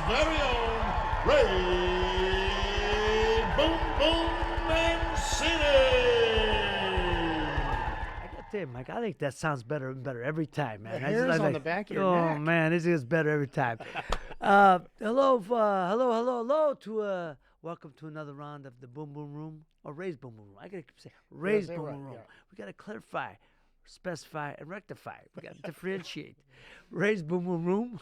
very own Ray Boom Boom Mancini. I gotta tell you, Mike, I think that sounds better and better every time, man. The hairs on the back of your neck. Oh man, this gets better every time. Hello, to welcome to another round of the Boom Boom Room or Ray's Boom Boom Room. I gotta say Ray's Boom Boom Room. Yeah. We gotta clarify, specify, and rectify. We gotta differentiate. Ray's Boom Boom Room.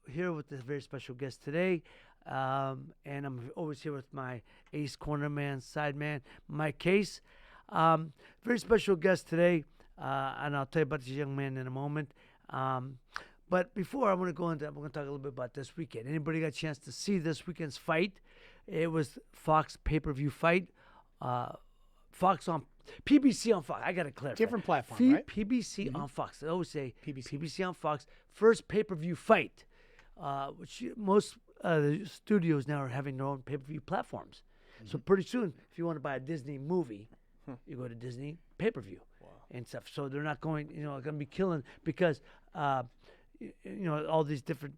Here with this very special guest today. And I'm always here with my ace corner man, side man, Mike Case. Very special guest today, and I'll tell you about this young man in a moment. But before I want to go into, I'm going to talk a little bit about this weekend. Anybody got a chance to see this weekend's fight? It was Fox pay-per-view fight. Fox on PBC on Fox. I got to clarify. Different platform, right? PBC on Fox. I always say PBC on Fox. First pay-per-view fight, which most the studios now are having their own pay-per-view platforms. So pretty soon, if you want to buy a Disney movie, you go to Disney pay-per-view and stuff. So they're not going, going to be killing because, all these different,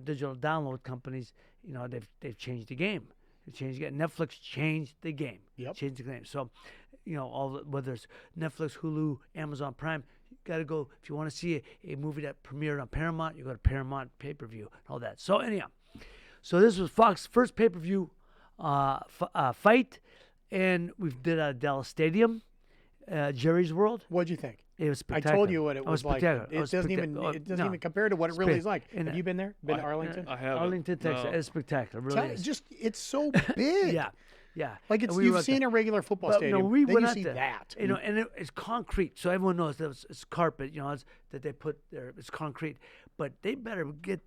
digital download companies, they've changed the game. Netflix changed the game. Yep. Changed the game. So, whether it's Netflix, Hulu, Amazon Prime, you got to go. If you want to see a movie that premiered on Paramount, you go to Paramount pay-per-view and all that. So anyhow, this was Fox's first pay-per-view fight. And we did it at Dallas Stadium, Jerry's World. What'd you think? It was spectacular. I told you what it was like. It doesn't No. even compare to what it really is like. Have you been there? Been to Arlington? I haven't. Arlington, Texas. No. It's spectacular. It really is. It's so big. Yeah. Like you've seen a regular football stadium. No, we then went you out see there. that. And it's concrete, so everyone knows that it's carpet. That they put there. It's concrete, but they better get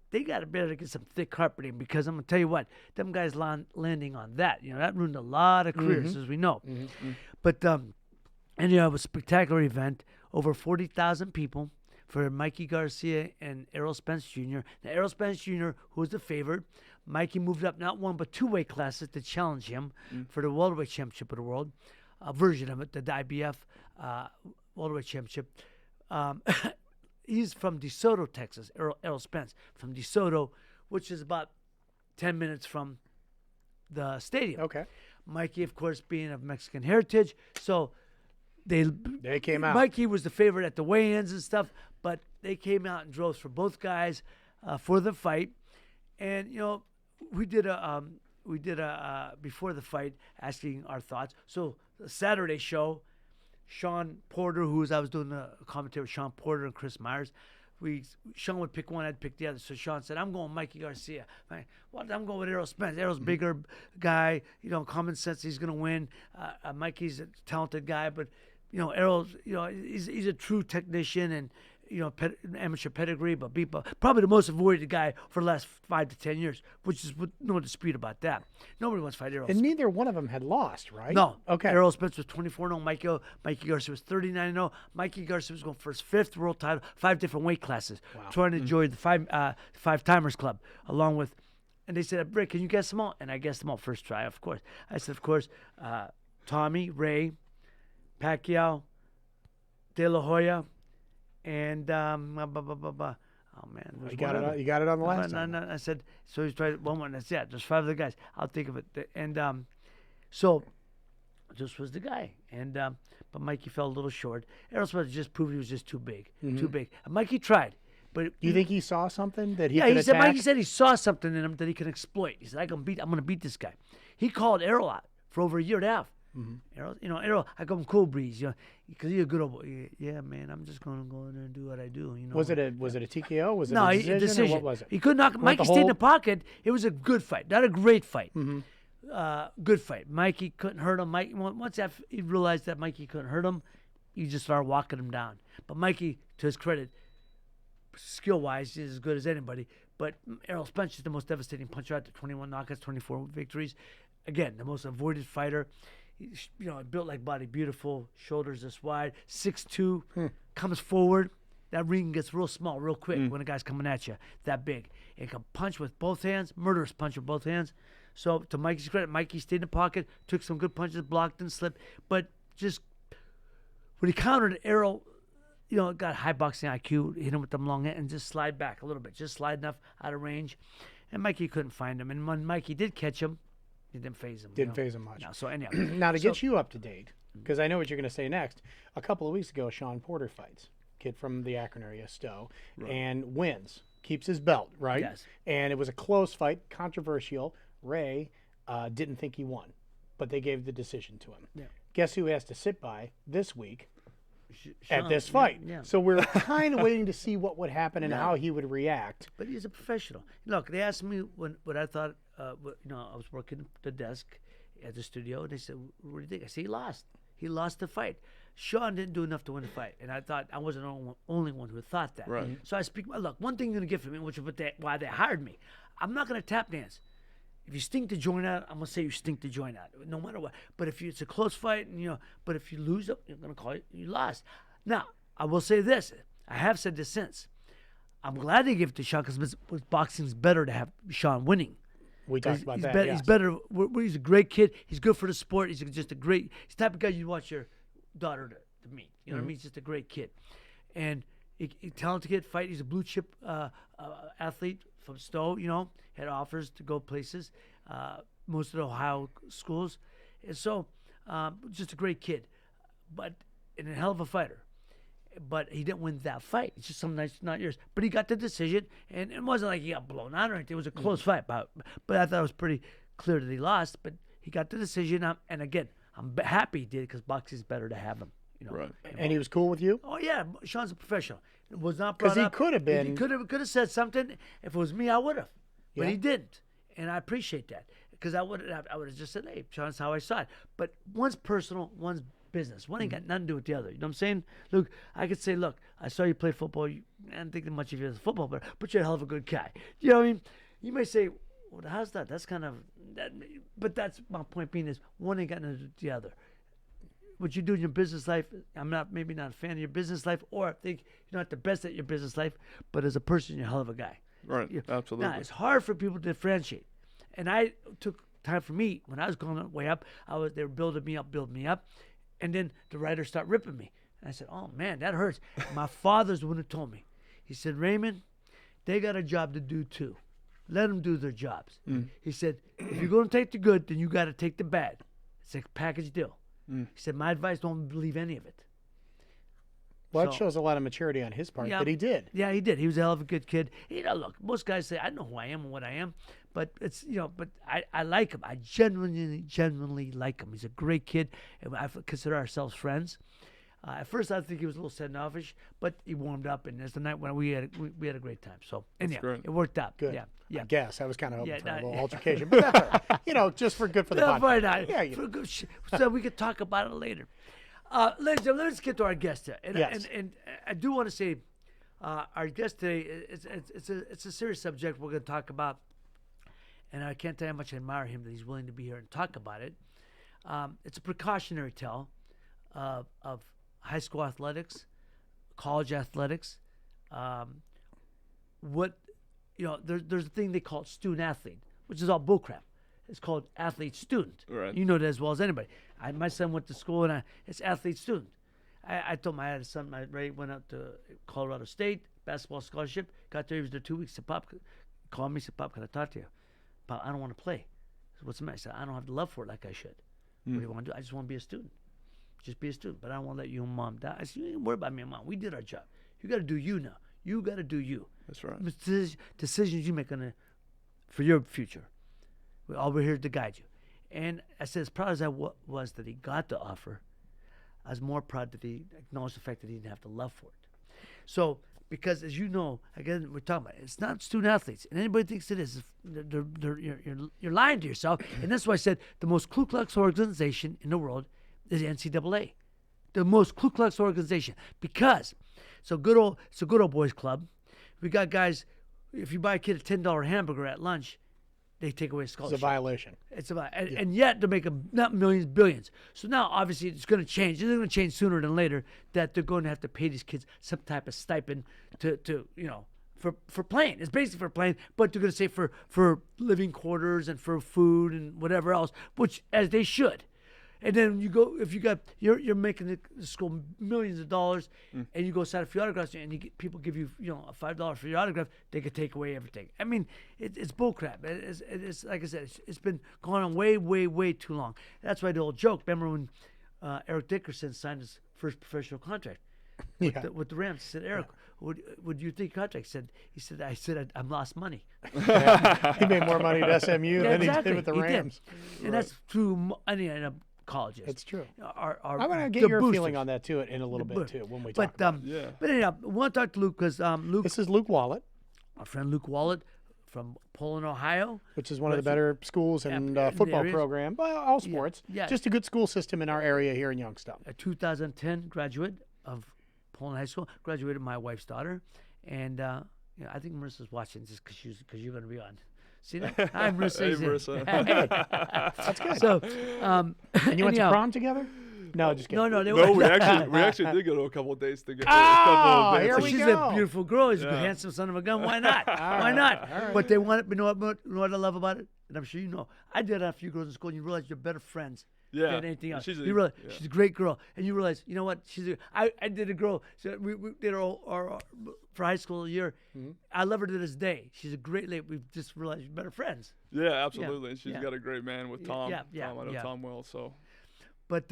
some thick carpeting because I'm gonna tell you what, them guys landing on that, that ruined a lot of careers, as we know. But it was a spectacular event. Over 40,000 people for Mikey Garcia and Errol Spence Jr. Now, Errol Spence Jr., who was the favorite, Mikey moved up not one but two weight classes to challenge him for the welterweight championship of the world, a version of it, the IBF welterweight championship. He's from DeSoto, Texas, Errol Spence, from DeSoto, which is about 10 minutes from the stadium. Okay. Mikey, of course, being of Mexican heritage, so they came out. Mikey was the favorite at the weigh-ins and stuff, but they came out in droves for both guys for the fight. And we did a before the fight asking our thoughts. So the Saturday show, Sean Porter, I was doing the commentary with Sean Porter and Chris Myers. Sean would pick one, I'd pick the other. So Sean said, "I'm going Mikey Garcia." I'm going with Errol Spence. Errol's bigger guy, common sense. He's going to win. Mikey's a talented guy, but Errol's, he's a true technician and, amateur pedigree, but probably the most avoided guy for the last 5 to 10 years, which is no dispute about that. Nobody wants to fight Errol. And neither one of them had lost, right? No. Okay. Errol Spence was 24-0. Mikey Garcia was 39-0. Mikey Garcia was going for his 5th world title, 5 different weight classes, trying to join the five timers club, along with. And they said, "Rick, can you guess them all?" And I guessed them all first try, of course. I said, of course, Tommy, Ray, Pacquiao, De La Hoya, and oh man, You got it on the last time. No, I said, so he's tried one more. That's it. There's 5 other guys. I'll think of it. And so this was the guy. And but Mikey fell a little short. Errol Spence just proved he was just too big, too big. And Mikey tried. But Do you think he saw something that he yeah, could he said attack? Mikey said he saw something in him that he can exploit. He said, I'm gonna beat this guy. He called Errol out for over a year and a half. Errol, I call him Cool Breeze, because he's a good old boy. Yeah, man, I'm just gonna go in there and do what I do. Was it a TKO? Was it no, a a decision. Or what was it? He could knock. Mikey stayed in the pocket. It was a good fight, not a great fight. Good fight. Mikey couldn't hurt him. Once he realized that Mikey couldn't hurt him, he just started walking him down. But Mikey, to his credit, skill-wise, is as good as anybody. But Errol Spence is the most devastating puncher out there. 21 knockouts, 24 victories. Again, the most avoided fighter. He's, built like body, beautiful, shoulders this wide, 6'2", comes forward. That ring gets real small real quick when a guy's coming at you that big. And can punch with both hands, murderous punch with both hands. So to Mikey's credit, Mikey stayed in the pocket, took some good punches, blocked and slipped. But just when he countered Errol, got high boxing IQ, hit him with them long hand and just slide back a little bit, just slide enough out of range. And Mikey couldn't find him. And when Mikey did catch him, he didn't phase him. Didn't phase him much. No, so anyhow. Now, to get you up to date, because I know what you're going to say next, a couple of weeks ago, Sean Porter fights, kid from the Akron area, Stowe, and wins, keeps his belt, right? Yes. And it was a close fight, controversial. Ray didn't think he won, but they gave the decision to him. Yeah. Guess who has to sit by this week at Sean, this fight? Yeah. So we're kind of waiting to see what would happen and how he would react. But he's a professional. Look, they asked me what I thought. I was working the desk at the studio, and they said, "What do you think?" I said, "He lost. He lost the fight. Sean didn't do enough to win the fight." And I thought I wasn't the only one who thought that. Right. So I speak. Look, one thing you're gonna get from me, which is why they hired me. I'm not gonna tap dance. If you stink the joint out, I'm gonna say you stink the joint out, no matter what. But if it's a close fight, and but if you lose, I'm gonna call you lost. Now, I will say this. I have said this since. I'm glad they give it to Sean because boxing's better to have Sean winning. We talked about that. He's yes. better. He's a great kid. He's good for the sport. He's just a great. He's the type of guy you watch your daughter to meet. You know what I mean? He's just a great kid, and he talented kid. Fight. He's a blue chip athlete from Stowe. Had offers to go places, most of the Ohio schools, and so just a great kid, and a hell of a fighter. But he didn't win that fight. It's just some nights not yours. But he got the decision, and it wasn't like he got blown out or anything. It was a close fight. But I thought it was pretty clear that he lost. But he got the decision. And again, I'm happy he did because boxing's better to have him. Right. And he was cool with you? Oh yeah, Sean's a professional. It was not brought up. Because he could have been. He could have said something. If it was me, I would have. But Yeah. he didn't, and I appreciate that because I would have just said, "Hey, Sean's how I saw it." But one's personal, one's business. One ain't got nothing to do with the other. You know what I'm saying? Luke, I could say, "Look, I saw you play football. I didn't think that much of you as a football player, but you're a hell of a good guy." You know what I mean? You may say, "Well, how's that?" That's kind of that, but that's my point being is one ain't got nothing to do with the other. What you do in your business life, I'm maybe not a fan of your business life, or I think you're not the best at your business life, but as a person, you're a hell of a guy. Right. Absolutely. Now, it's hard for people to differentiate. And I took time for me, when I was going way up, they were building me up. And then the writers start ripping me. And I said, "Oh, man, that hurts." My father's the one who told me. He said, "Raymond, they got a job to do too. Let them do their jobs." He said, "If you're going to take the good, then you got to take the bad. It's a package deal." He said, "My advice, don't believe any of it." Well, that So- shows a lot of maturity on his part that he did. Yeah, he did. He was a hell of a good kid. Look, most guys say, "I know who I am and what I am," but it's but I like him. I genuinely like him. He's a great kid, and I consider ourselves friends. At first, I think he was a little standoffish, but he warmed up, and as the night when we had a great time. So anyhow, great. it worked out. Good. Yeah. I guess. I was kind of hoping Yeah, for a no, little altercation. But that's all right. Just for good for the No, podcast. why not? Yeah, For good so we could talk about it later. Ladies and gentlemen, let's get to our guest here. And, Yes. and I do want to say our guest today, it's a serious subject we're going to talk about. And I can't tell you how much I admire him that he's willing to be here and talk about it. It's a precautionary tale of high school athletics, college athletics. There's a thing they call student athlete, which is all bullcrap. It's called athlete student. Right. You know that as well as anybody. My son went to school and it's athlete student. I told I had a son, Ray went out to Colorado State, basketball scholarship, got there, he was there 2 weeks. Said, "Pop," called me, said, "Pop, can I talk to you?" "Pop, I don't want to play." I said, "What's the matter?" I said, "I don't have the love for it like I should." "What do you want to do?" "I just want to be a student. Just be a student, but I don't want to let you and Mom die." I said, "You ain't worry about me and Mom. We did our job. You got to do you now. You got to do you." That's right. Decisions you make for your future. We're here to guide you. And I said, as proud as I was that he got the offer, I was more proud that he acknowledged the fact that he didn't have the love for it. So, because as you know, again, we're talking about it, it's not student athletes, and anybody thinks it is, you're lying to yourself. And that's why I said the most Ku Klux organization in the world is the NCAA, the most Ku Klux organization. Because good old boys club. We got guys. If you buy a kid a $10 hamburger at lunch, they take away a It's scholarship. a violation. It's about, and yet they're making not millions, billions. So now obviously it's going to change. It's going to change sooner than later that they're going to have to pay these kids some type of stipend for playing. It's basically for playing, but they're going to say for living quarters and for food and whatever else, which as they should. And then you go, if you got, you're making the school millions of dollars, and you go sign a few autographs, and people give you, a $5 for your autograph, they could take away everything. I mean, it's bullcrap. It's like I said, it's been going on way, way, way too long. That's why the old joke. Remember when Eric Dickerson signed his first professional contract with the Rams? He said, Eric, would you think contract? He said, I'm lost money. He made more money at SMU than he did with the Rams. And that's true. Any colleges. It's true. I'm going to get your feeling on that too in a little bit too when we talk about it. But anyhow, I want to talk to Luke because Luke. This is Luke Wollet. Our friend Luke Wollet from Poland, Ohio. Which is one of the better schools and football program. Well, all sports. Yeah. Just a good school system in our area here in Youngstown. A 2010 graduate of Poland High School. Graduated my wife's daughter. And I think Marissa's watching this because you're going to be on. See that? Hi, Marissa. Hey, Marissa. That's good. So, and you went to prom together? No, just kidding. No, we actually did go to a couple of dates together. Here we She's go. a beautiful girl. She's a handsome son of a gun. Why not? Why not? Right. But they want it. You know what I love about it? And I'm sure you know. I did have a few girls in school, and you realize you're better friends than anything else. She's a great girl, and you realize, you know what? I did a girl. So we did our for high school a year. Mm-hmm. I love her to this day. She's a great lady. We've just realized you're better friends. Yeah, absolutely. And she's got a great man with Tom. I know Tom well. So, but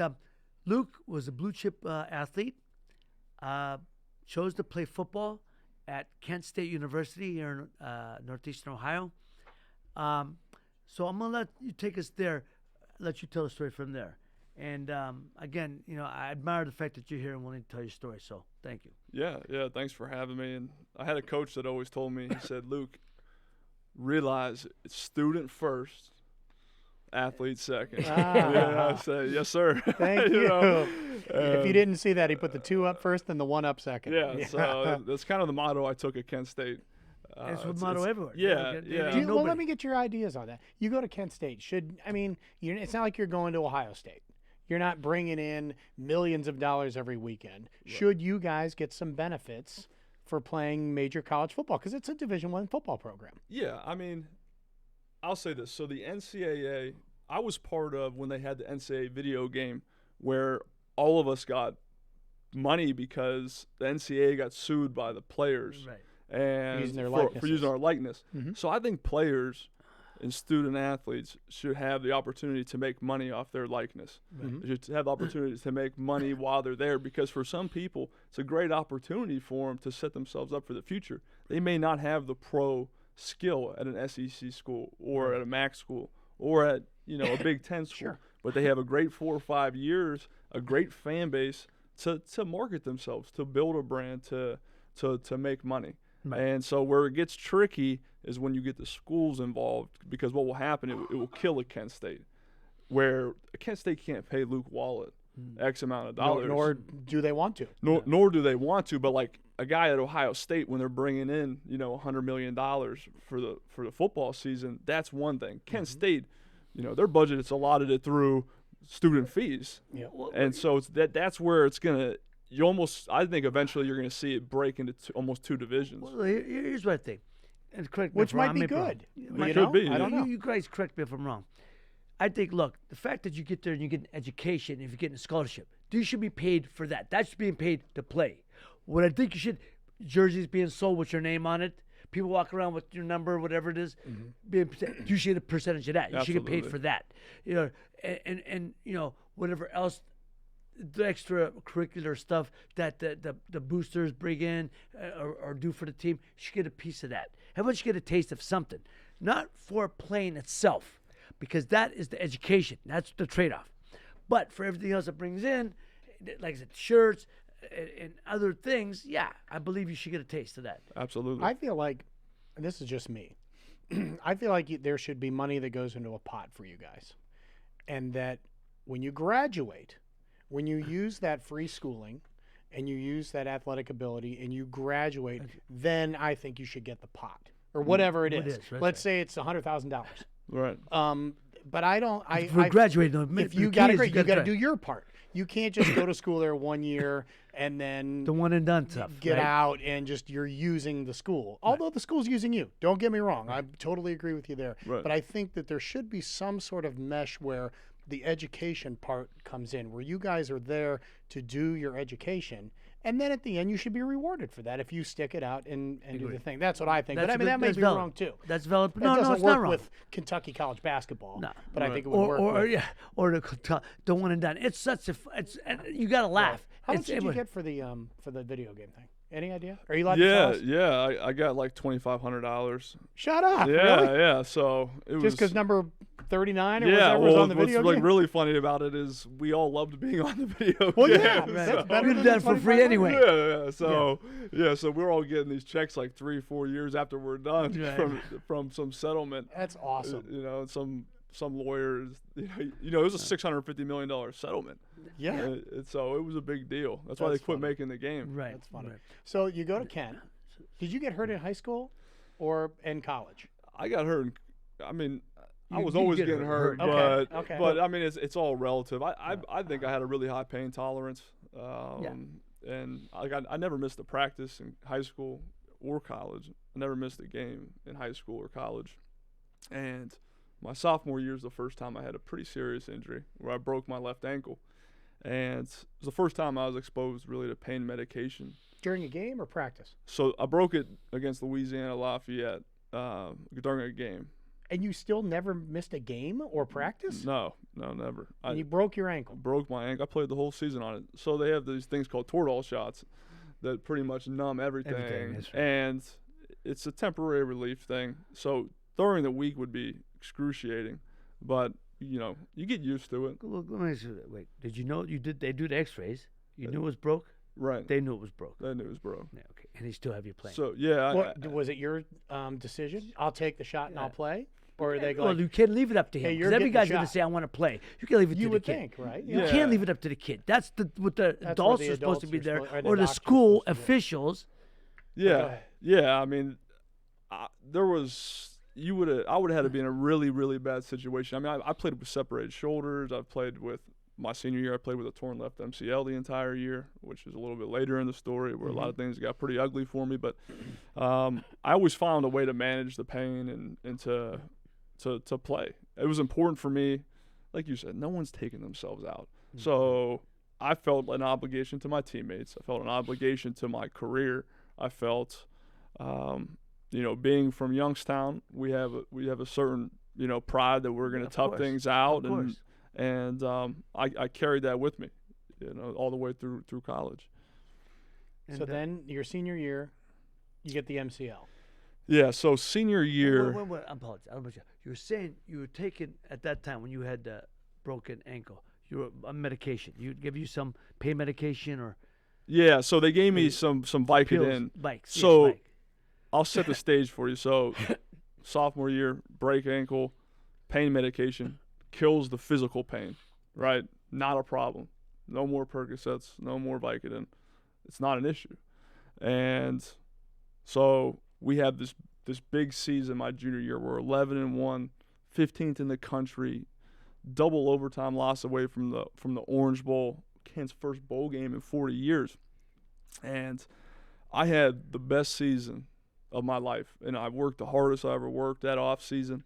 Luke was a blue chip athlete. Chose to play football at Kent State University here in northeastern Ohio. So I'm gonna let you take us there. Let you tell the story from there. And again, I admire the fact that you're here and willing to tell your story. So thank you. Yeah. Thanks for having me. And I had a coach that always told me, he said, Luke, realize it's student first, athlete second. I said, yes, sir. Thank you. If you didn't see that, he put the 2 up first and the 1 up second. Yeah. So that's kind of the motto I took at Kent State. That's the motto everywhere. Yeah. Well, let me get your ideas on that. You go to Kent State. It's not like you're going to Ohio State. You're not bringing in millions of dollars every weekend. Right. Should you guys get some benefits for playing major college football? Because it's a Division I football program. Yeah, I'll say this. So the NCAA, I was part of when they had the NCAA video game where all of us got money because the NCAA got sued by the players. Right. And for using our likeness. Mm-hmm. So I think players and student athletes should have the opportunity to make money off their likeness. Mm-hmm. They should have the opportunity to make money while they're there, because for some people, it's a great opportunity for them to set themselves up for the future. They may not have the pro skill at an SEC school or at a MAC school or at a Big Ten school, sure. But they have a great 4 or 5 years, a great fan base to market themselves, to build a brand, to make money. Right. And so where it gets tricky is when you get the schools involved, because what will happen, it will kill a Kent State, where Kent State can't pay Luke Wollet X amount of dollars. Nor do they want to. Nor do they want to. But like a guy at Ohio State, when they're bringing in $100 million for the football season, that's one thing. Kent State, their budget, it's allotted it through student fees. Yeah. And so that's where it's gonna. I think eventually you're going to see it break into almost 2 divisions. Well, here's what I think, and correct me which if I'm might wrong, be good. Could be. I don't know. You guys correct me if I'm wrong. I think, look, the fact that you get there and you get an education, if you're getting a scholarship, you should be paid for that. That's being paid to play. What I think you should, jerseys being sold with your name on it, people walk around with your number, whatever it is, you should get a percentage of that. You should get paid for that. And whatever else, the extracurricular stuff that the boosters bring in or do for the team, you should get a piece of that. How about you get a taste of something? Not for playing itself, because that is the education. That's the trade-off. But for everything else it brings in, like I said, shirts and other things, I believe you should get a taste of that. Absolutely. I feel like, and this is just me, I feel like there should be money that goes into a pot for you guys. And that when you graduate, when you use that free schooling and you use that athletic ability and you graduate, then I think you should get the pot or whatever it is. Let's say it's $100,000. Right. But I don't. For graduating, if you got to, you got to do your part. You can't just go to school there 1 year and then the one and done stuff. Get out and just you're using the school. Although the school's using you. Don't get me wrong. I totally agree with you there. Right. But I think that there should be some sort of mesh where the education part comes in, where you guys are there to do your education, and then at the end you should be rewarded for that if you stick it out and do the thing. That's what I think. That's But I mean, that may that's be valid. wrong too. That's valid. It No, doesn't it's work not wrong. with Kentucky college basketball. No. But I think it would work. Or the one and done. It's such a. You gotta laugh. How much It's- did it you was- get for the video game thing? Any idea? Are you allowed to tell us? Yeah. I got like $2,500. Shut up. Yeah, Really? yeah. So it was Just because number 39 or yeah. whatever was Well, on the what's video like game? really funny about it is we all loved being on the video Well, game. yeah, Right. that's better We than did that for free $2,500. anyway. Yeah. So we're all getting these checks like 3-4 years after we're done Right. from some settlement. That's awesome. You know, some lawyers. You know, it was a $650 million settlement. Yeah. And so it was a big deal. That's why they That's quit funny. making the game. Right. That's funny. Right. So you go to Kent. Did you get hurt in high school or in college? I got hurt. I mean, I You- was you always get getting hurt, hurt. but Okay. but I mean, it's all relative. I think I had a really high pain tolerance. And I never missed a practice in high school or college. I never missed a game in high school or college. And my sophomore year is the first time I had a pretty serious injury where I broke my left ankle. And it was the first time I was exposed really to pain medication. During a game or practice? So I broke it against Louisiana Lafayette during a game. And you still never missed a game or practice? No, never. And you broke your ankle. Broke my ankle. I played the whole season on it. So they have these things called Toradol shots that pretty much numb everything. That's right. And it's a temporary relief thing. So during the week would be excruciating, but you know, you get used to it. Look, let me ask you, wait. Did you know they do the X-rays? You knew it was broke. Right. They knew it was broke. That news, bro. Yeah, okay. And they still have you playing. So yeah, What, was it your decision? I'll take the shot and I'll play? Or are they well, going, you can't leave it up to him. Hey, you're Because every getting the guy's gonna shot. say, "I want to play." You can't leave it you to would the kid. think, right? You Yeah. can't leave it up to the kid. That's what the That's adults where the are supposed to be adults there, are supposed- or or the the doctor's school supposed to be there. officials. yeah, ahead. I mean, I would have had to be in a really, really bad situation. I mean, I played with separated shoulders. I've played with my senior year. I played with a torn left MCL the entire year, which is a little bit later in the story where a lot of things got pretty ugly for me. But I always found a way to manage the pain and to play. It was important for me. Like you said, no one's taking themselves out. So I felt an obligation to my teammates. I felt an obligation to my career. I felt, being from Youngstown, we have a certain, pride that we're going to Of tough course. things out, Of course. and I carried that with me, all the way through college. And, So then your senior year, you get the MCL. Yeah. So senior year. Wait, I apologize. You were saying you were taking at that time when you had the broken ankle. You were on medication. You give you some pain medication or Yeah. So they gave me some pills, Vicodin. bikes. So yes, bike. I'll set the stage for you. So sophomore year, break ankle, pain medication kills the physical pain, right? Not a problem. No more Percocets, no more Vicodin. It's not an issue. And so we have this big season my junior year. We're 11-1, 15th in the country, double overtime loss away from the Orange Bowl, Kent's first bowl game in 40 years. And I had the best season of my life, and I worked the hardest I ever worked that off season.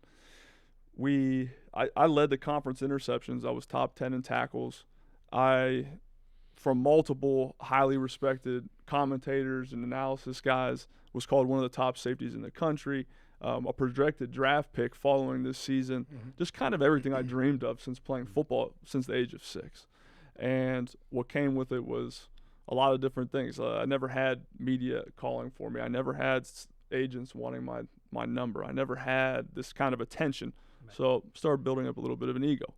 I led the conference interceptions. I was top 10 in tackles. From multiple highly respected commentators and analysis guys, was called one of the top safeties in the country. A projected draft pick following this season. Just kind of everything I dreamed of since playing football since the age of 6. And what came with it was a lot of different things. I never had media calling for me. I never had agents wanting my number. I never had this kind of attention. So started building up a little bit of an ego.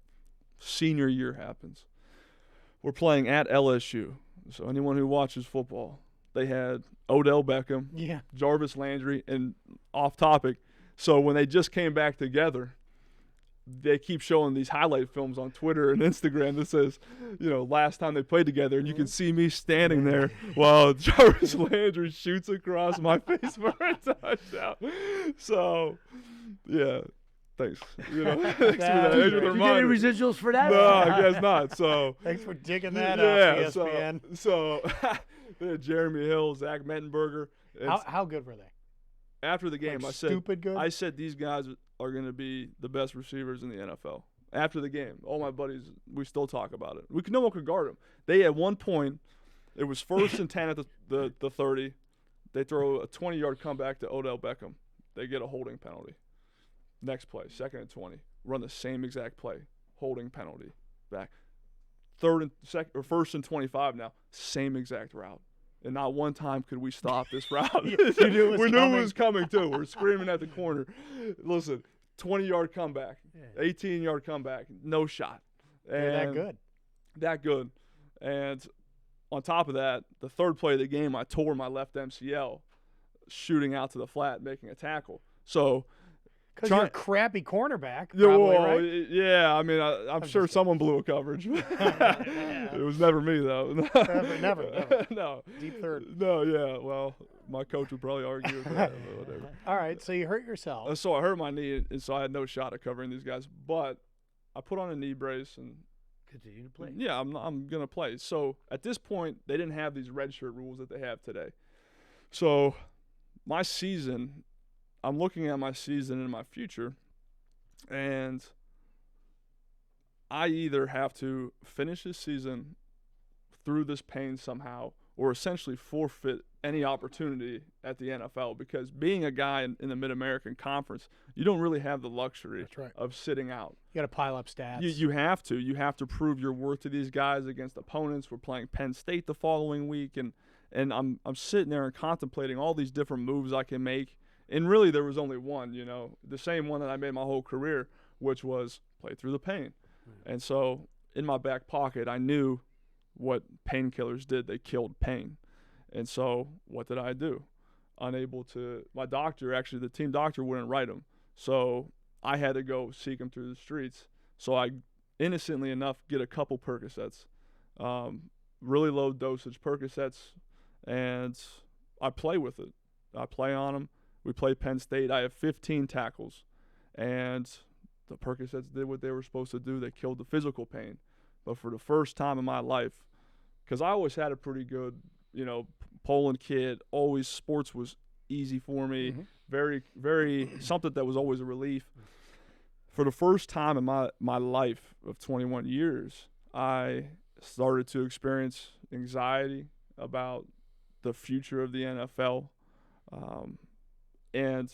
Senior year happens. We're playing at LSU. So anyone who watches football, they had Odell Beckham, Yeah. Jarvis Landry, and off topic. So when they just came back together, they keep showing these highlight films on Twitter and Instagram that says, last time they played together, and you can see me standing there while Jarvis Landry shoots across my face for a touchdown. So, yeah, thanks. Thanks for that. Did Thanks you for the Did you get any reminder. residuals for that? No, I guess not. So, Thanks for digging that yeah, up, ESPN. so they had Jeremy Hill, Zach Mettenberger. How good were they? After the game, Like I said, stupid good? I said these guys are going to be the best receivers in the NFL. after the game. All my buddies, we still talk about it. No one could guard him. They, at one point, it was 1st and 10 at the 30. They throw a 20-yard comeback to Odell Beckham. They get a holding penalty. Next play, 2nd and 20. Run the same exact play. Holding penalty. Back. 1st and 25 now. Same exact route. And not one time could we stop this route. You knew it was we coming. knew it was coming, too. We're screaming at the corner. Listen, 20-yard comeback, 18-yard comeback, no shot. And They're that good. That good. And on top of that, the third play of the game, I tore my left MCL shooting out to the flat, making a tackle. So – because you're a crappy cornerback, probably, right? Yeah, I mean, I'm sure someone blew a coverage. It was never me, though. Never. No. Deep third. No, yeah. Well, my coach would probably argue with that, but whatever. All right, so you hurt yourself. So I hurt my knee, and so I had no shot at covering these guys. But I put on a knee brace and continue to play. Yeah, I'm going to play. So at this point, they didn't have these redshirt rules that they have today. So my season – I'm looking at my season and my future, and I either have to finish this season through this pain somehow or essentially forfeit any opportunity at the NFL, because being a guy in the Mid-American Conference, you don't really have the luxury of sitting out. You got to pile up stats. You have to. You have to prove your worth to these guys against opponents. We're playing Penn State the following week, and I'm sitting there and contemplating all these different moves I can make. And really, there was only one, the same one that I made my whole career, which was play through the pain. And so in my back pocket, I knew what painkillers did. They killed pain. And so what did I do? My doctor, actually the team doctor, wouldn't write them. So I had to go seek them through the streets. So I, innocently enough, get a couple Percocets, really low dosage Percocets, and I play with it. I play on them. We play Penn State. I have 15 tackles, and the Percocets did what they were supposed to do. They killed the physical pain. But for the first time in my life, because I always had a pretty good, Poland kid, always sports was easy for me, very, very something that was always a relief. For the first time in my life of 21 years, I started to experience anxiety about the future of the NFL. And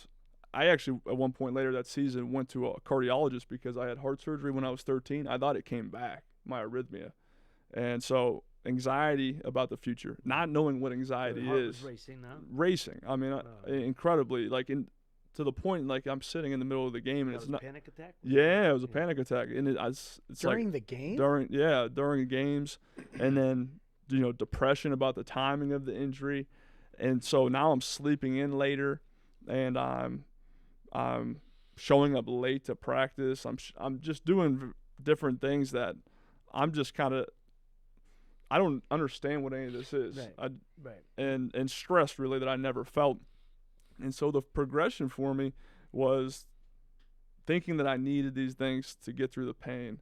I actually, at one point later that season, went to a cardiologist because I had heart surgery when I was 13. I thought it came back, my arrhythmia. And so anxiety about the future, not knowing what anxiety is. Racing now? Racing. I mean, incredibly. To the point, I'm sitting in the middle of the game. And it's not a panic attack? Yeah, it was a panic attack. And it's during the game? During games. And then, depression about the timing of the injury. And so now I'm sleeping in later. And I'm showing up late to practice. I'm just doing different things that I'm just kind of, I don't understand what any of this is. Right. And stress really that I never felt. And so the progression for me was thinking that I needed these things to get through the pain.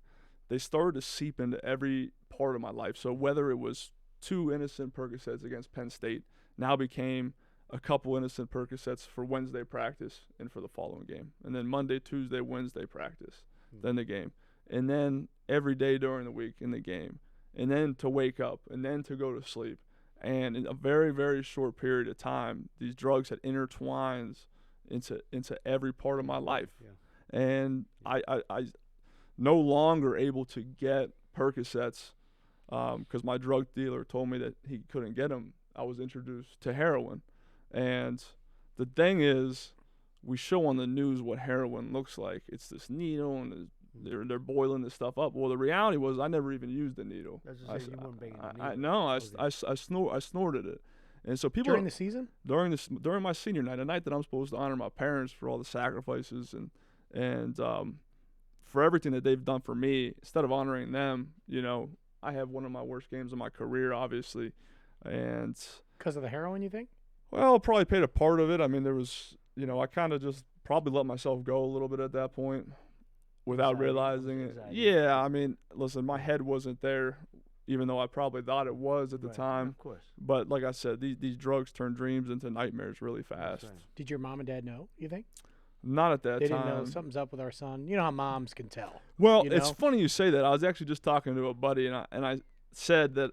They started to seep into every part of my life. So whether it was 2 innocent Percocets against Penn State, now became a couple innocent Percocets for Wednesday practice and for the following game. And then Monday, Tuesday, Wednesday practice, then the game. And then every day during the week in the game. And then to wake up and then to go to sleep. And in a very, very short period of time, these drugs had intertwined into every part of my life. Yeah. And I no longer able to get Percocets because my drug dealer told me that he couldn't get them. I was introduced to heroin. And the thing is, we show on the news what heroin looks like. It's this needle, and they're boiling this stuff up. Well, the reality was I never even used the needle. I snorted it. And so people during the season? During my senior night, a night that I'm supposed to honor my parents for all the sacrifices and for everything that they've done for me. Instead of honoring them, I have one of my worst games of my career, obviously. And because of the heroin, you think? Well, probably paid a part of it. I mean, there was, I kind of just probably let myself go a little bit at that point without realizing it. Yeah, I mean, listen, my head wasn't there, even though I probably thought it was at the time. Of course. But like I said, these drugs turn dreams into nightmares really fast. Did your mom and dad know, you think? Not at that They time. didn't know something's up with our son. You know how moms can tell. Well, you it's know? funny you say that. I was actually just talking to a buddy, and I said that,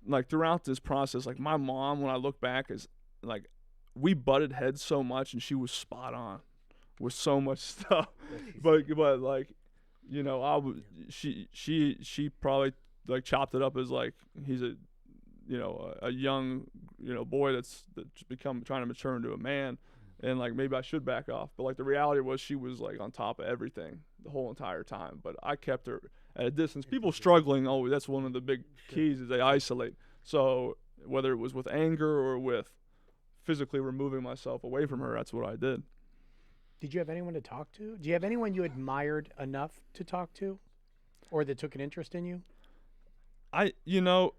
like, throughout this process, like, my mom, when I look back, is like, we butted heads so much, and she was spot on with so much stuff. but like, you know, she probably like chopped it up as like he's a, you know, a young, you know, boy that's become trying to mature into a man. And, like, maybe I should back off. But, like, the reality was she was, like, on top of everything the whole entire time. But I kept her at a distance. People struggling, that's one of the big keys is they isolate. So whether it was with anger or with physically removing myself away from her, that's what I did. Did you have anyone to talk to? Do you have anyone you admired enough to talk to or that took an interest in you? You know,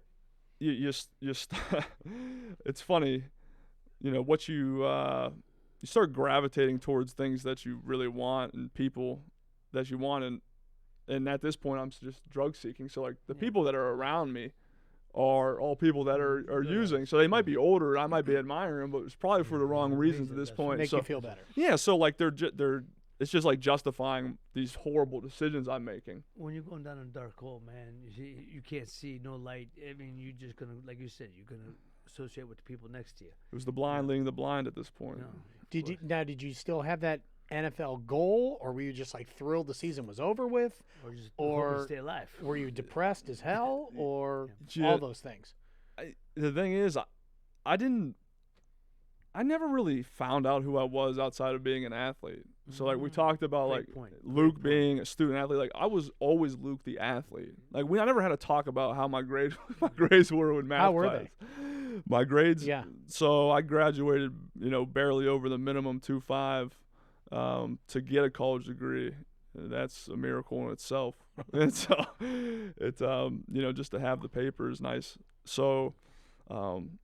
it's funny, you know, what you start gravitating towards things that you really want and people that you want, and at this point I'm just drug seeking. So, like, the people that are around me are all people that are using. So they might be older, I might be admiring them, but it's probably for the wrong reasons at this point. Make you feel better. Yeah, so like they're it's just like justifying these horrible decisions I'm making. When you're going down a dark hole, man, you can't see no light. I mean, you're just gonna, like you said, you're gonna associate with the people next to you. It was the blind leading the blind at this point. No, Did you still have that NFL goal, or were you just like thrilled the season was over with, or just hoping to stay alive? Were you depressed as hell, or Yeah. all those things? The thing is, I never really found out who I was outside of being an athlete. So, like, we talked about, Great like, point. Luke being a student athlete. Like, I was always Luke the athlete. Like, I never had to talk about how my grades were in math How were class. My grades? Yeah. So I graduated, you know, barely over the minimum 2.5 to get a college degree. That's a miracle in itself. And so it's you know, just to have the paper is nice. So I'm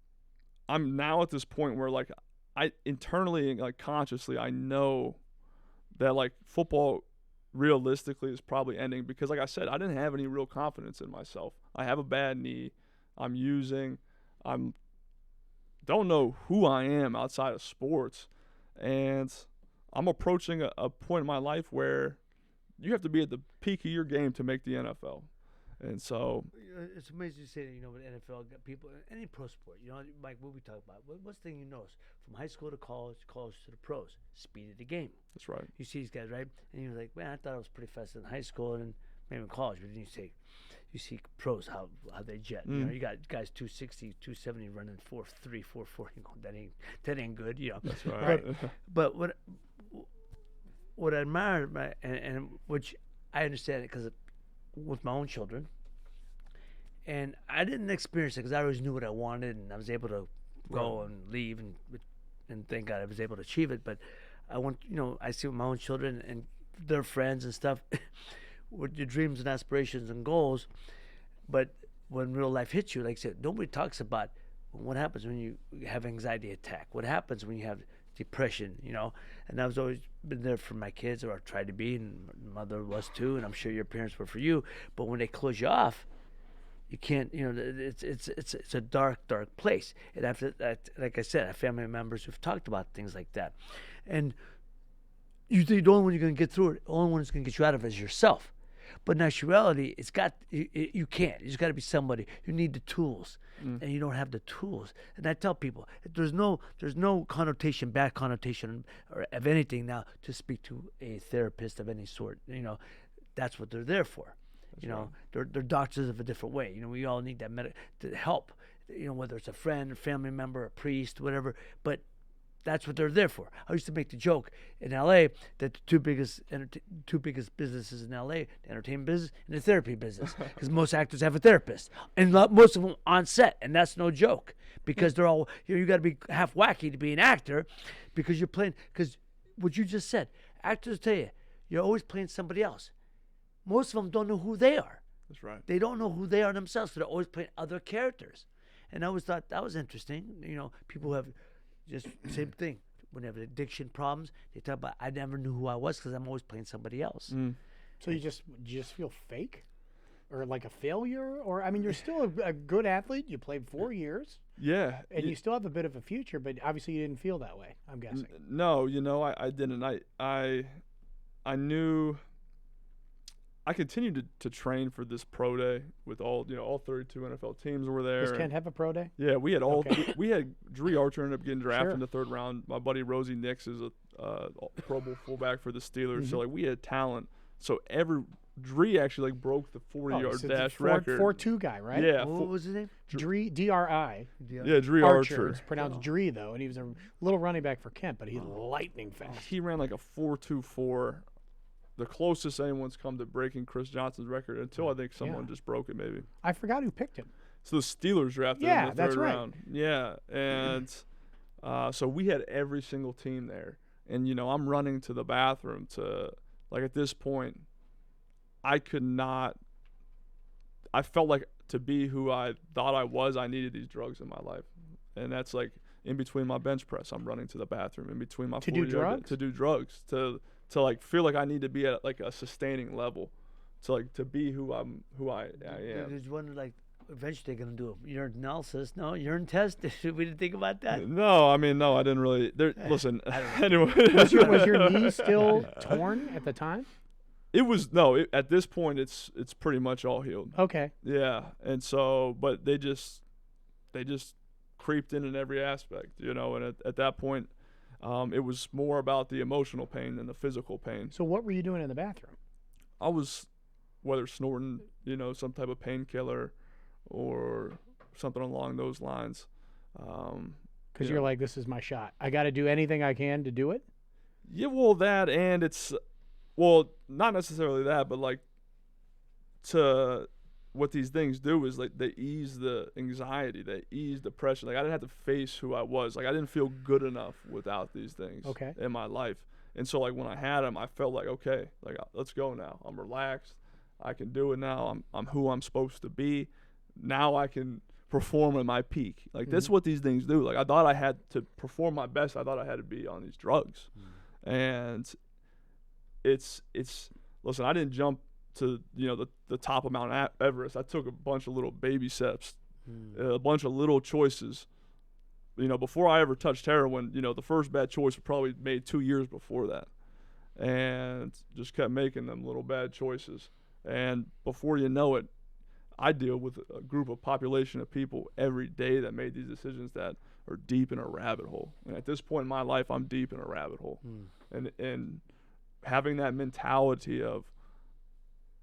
now at this point where, like, I internally, like, consciously, I know that, like, football realistically is probably ending because, like I said, I didn't have any real confidence in myself. I have a bad knee. I'm don't know who I am outside of sports, and I'm approaching a point in my life where you have to be at the peak of your game to make the NFL. And so It's amazing you say that, you know, with NFL, got people, any pro sport, you know, like what we talk about. What's the thing you notice? From high school to college to the pros, speed of the game. that's right. You see these guys, right? And you're like, man, I thought I was pretty fast in high school and maybe in college. But then you see pros, how they jet. You know, you got guys 260, 270 running 4.3, 4.4. You know, that ain't good, you know. That's right. But what I admire, and which I understand it because with my own children, and I didn't experience it because I always knew what I wanted, and I was able to go and leave, and thank God I was able to achieve it. But I see with my own children and their friends and stuff, with your dreams and aspirations and goals, but when real life hits you, like I said, nobody talks about what happens when you have anxiety attack, what happens when you have depression, you know. And I've always been there for my kids, or I tried to be, and my mother was too, and I'm sure your parents were for you. But when they close you off, you can't, you know, it's a dark place. And after that, like I said, I have family members who've talked about things like that, and you think the only one you're going to get through it, the only one who's going to get you out of it is yourself. But in actuality, you can't. You just got to be somebody. You need the tools, and you don't have the tools. And I tell people, there's no bad connotation, or of anything now to speak to a therapist of any sort. You know, that's what they're there for. That's right. They're doctors of a different way. You know, we all need that to help. You know, whether it's a friend, a family member, a priest, whatever. But that's what they're there for. I used to make the joke in L.A. that the two biggest businesses in L.A., the entertainment business and the therapy business, because most actors have a therapist, and most of them on set, and that's no joke, because they're all, you got to be half wacky to be an actor, because you're playing, because what you just said, actors tell you, you're always playing somebody else. Most of them don't know who they are. That's right. They don't know who they are themselves, so they're always playing other characters. And I always thought that was interesting. You know, people who have just same thing. When they have addiction problems, they talk about, I never knew who I was because I'm always playing somebody else. So you just feel fake, or like a failure, or I mean, you're still a good athlete. You played 4 years. Yeah. And you still have a bit of a future, but obviously you didn't feel that way, I'm guessing. No, I didn't. I knew I continued to train for this pro day with all 32 NFL teams were there. Does Kent have a pro day? Yeah, we had we had Dree Archer ended up getting drafted in the 3rd round. My buddy Rosie Nix is a Pro Bowl fullback for the Steelers. So we had talent. So Dree actually broke the 40-yard dash record. 4.2 guy, right? Yeah. What was his name? Dree, D-R-I. Yeah, Dree Archer. It's pronounced Dree, though, and he was a little running back for Kent, but he's lightning fast. He ran like a 4.24. The closest anyone's come to breaking Chris Johnson's record until I think someone just broke it maybe. I forgot who picked him. So the Steelers drafted him in the 3rd round. Yeah, and so we had every single team there. And, I'm running to the bathroom to, like at this point, I felt like to be who I thought I was, I needed these drugs in my life. And that's like in between my bench press, I'm running to the bathroom. In between my to do drugs? To do drugs. To like feel like I need to be at like a sustaining level. To be who I am. There's one like eventually they're gonna do a urine analysis. No, urine test. We didn't think about that. No, I didn't really. Listen, anyway. Was your knee still torn at the time? It was at this point, it's pretty much all healed. Okay. Yeah, and so, but they just creeped in every aspect, and at that point, it was more about the emotional pain than the physical pain. So what were you doing in the bathroom? I was, whether snorting, some type of painkiller, or something along those lines. Because you're like, this is my shot. I got to do anything I can to do it? Yeah, well, that, and it's, well, not necessarily that, but like, what these things do is like they ease the anxiety, they ease depression. Like I didn't have to face who I was. Like I didn't feel good enough without these things in my life. And so like when I had them, I felt like, okay, like let's go now. I'm relaxed. I can do it now. I'm who I'm supposed to be. Now I can perform at my peak. Like that's what these things do. Like I thought I had to perform my best. I thought I had to be on these drugs. And it's listen, I didn't jump to the top of Mount Everest. I took a bunch of little baby steps, a bunch of little choices. Before I ever touched heroin, the first bad choice was probably made 2 years before that, and just kept making them little bad choices. And before you know it, I deal with a group of population of people every day that made these decisions that are deep in a rabbit hole. And at this point in my life, I'm deep in a rabbit hole, and having that mentality of,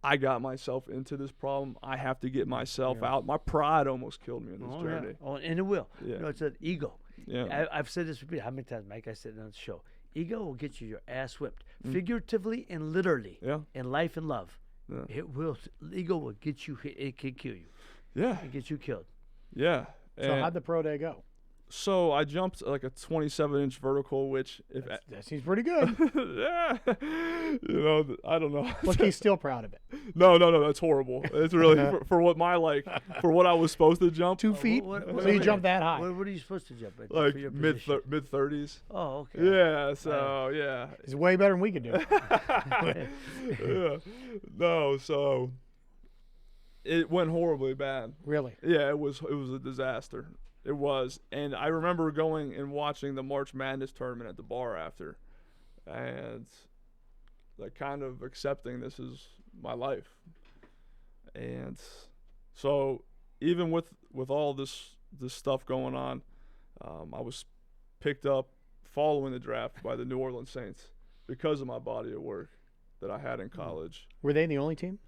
I got myself into this problem. I have to get myself out. My pride almost killed me in this journey. Yeah. Oh, and it will. Yeah. It's an ego. Yeah. I've said this repeatedly. How many times, Mike? I said it on the show. Ego will get you your ass whipped, figuratively and literally. Yeah. In life and love, Yeah. Ego will get you hit. It can kill you. Yeah. It gets you killed. Yeah. So how'd the pro day go? So I jumped like a 27-inch vertical, which that seems pretty good. Yeah, I don't know. Look, he's still proud of it. No, that's horrible. It's really for what for what I was supposed to jump. 2 feet. So you jumped that high. What are you supposed to jump at? Like for your mid position? 30s. Oh, okay. Yeah. So yeah. It's way better than we could do. Yeah. No. So it went horribly bad. Really? Yeah. It was a disaster. It was, and I remember going and watching the March Madness tournament at the bar after, and like kind of accepting this is my life. And so even with all this stuff going on, I was picked up following the draft by the New Orleans Saints because of my body of work that I had in college. Were they the only team?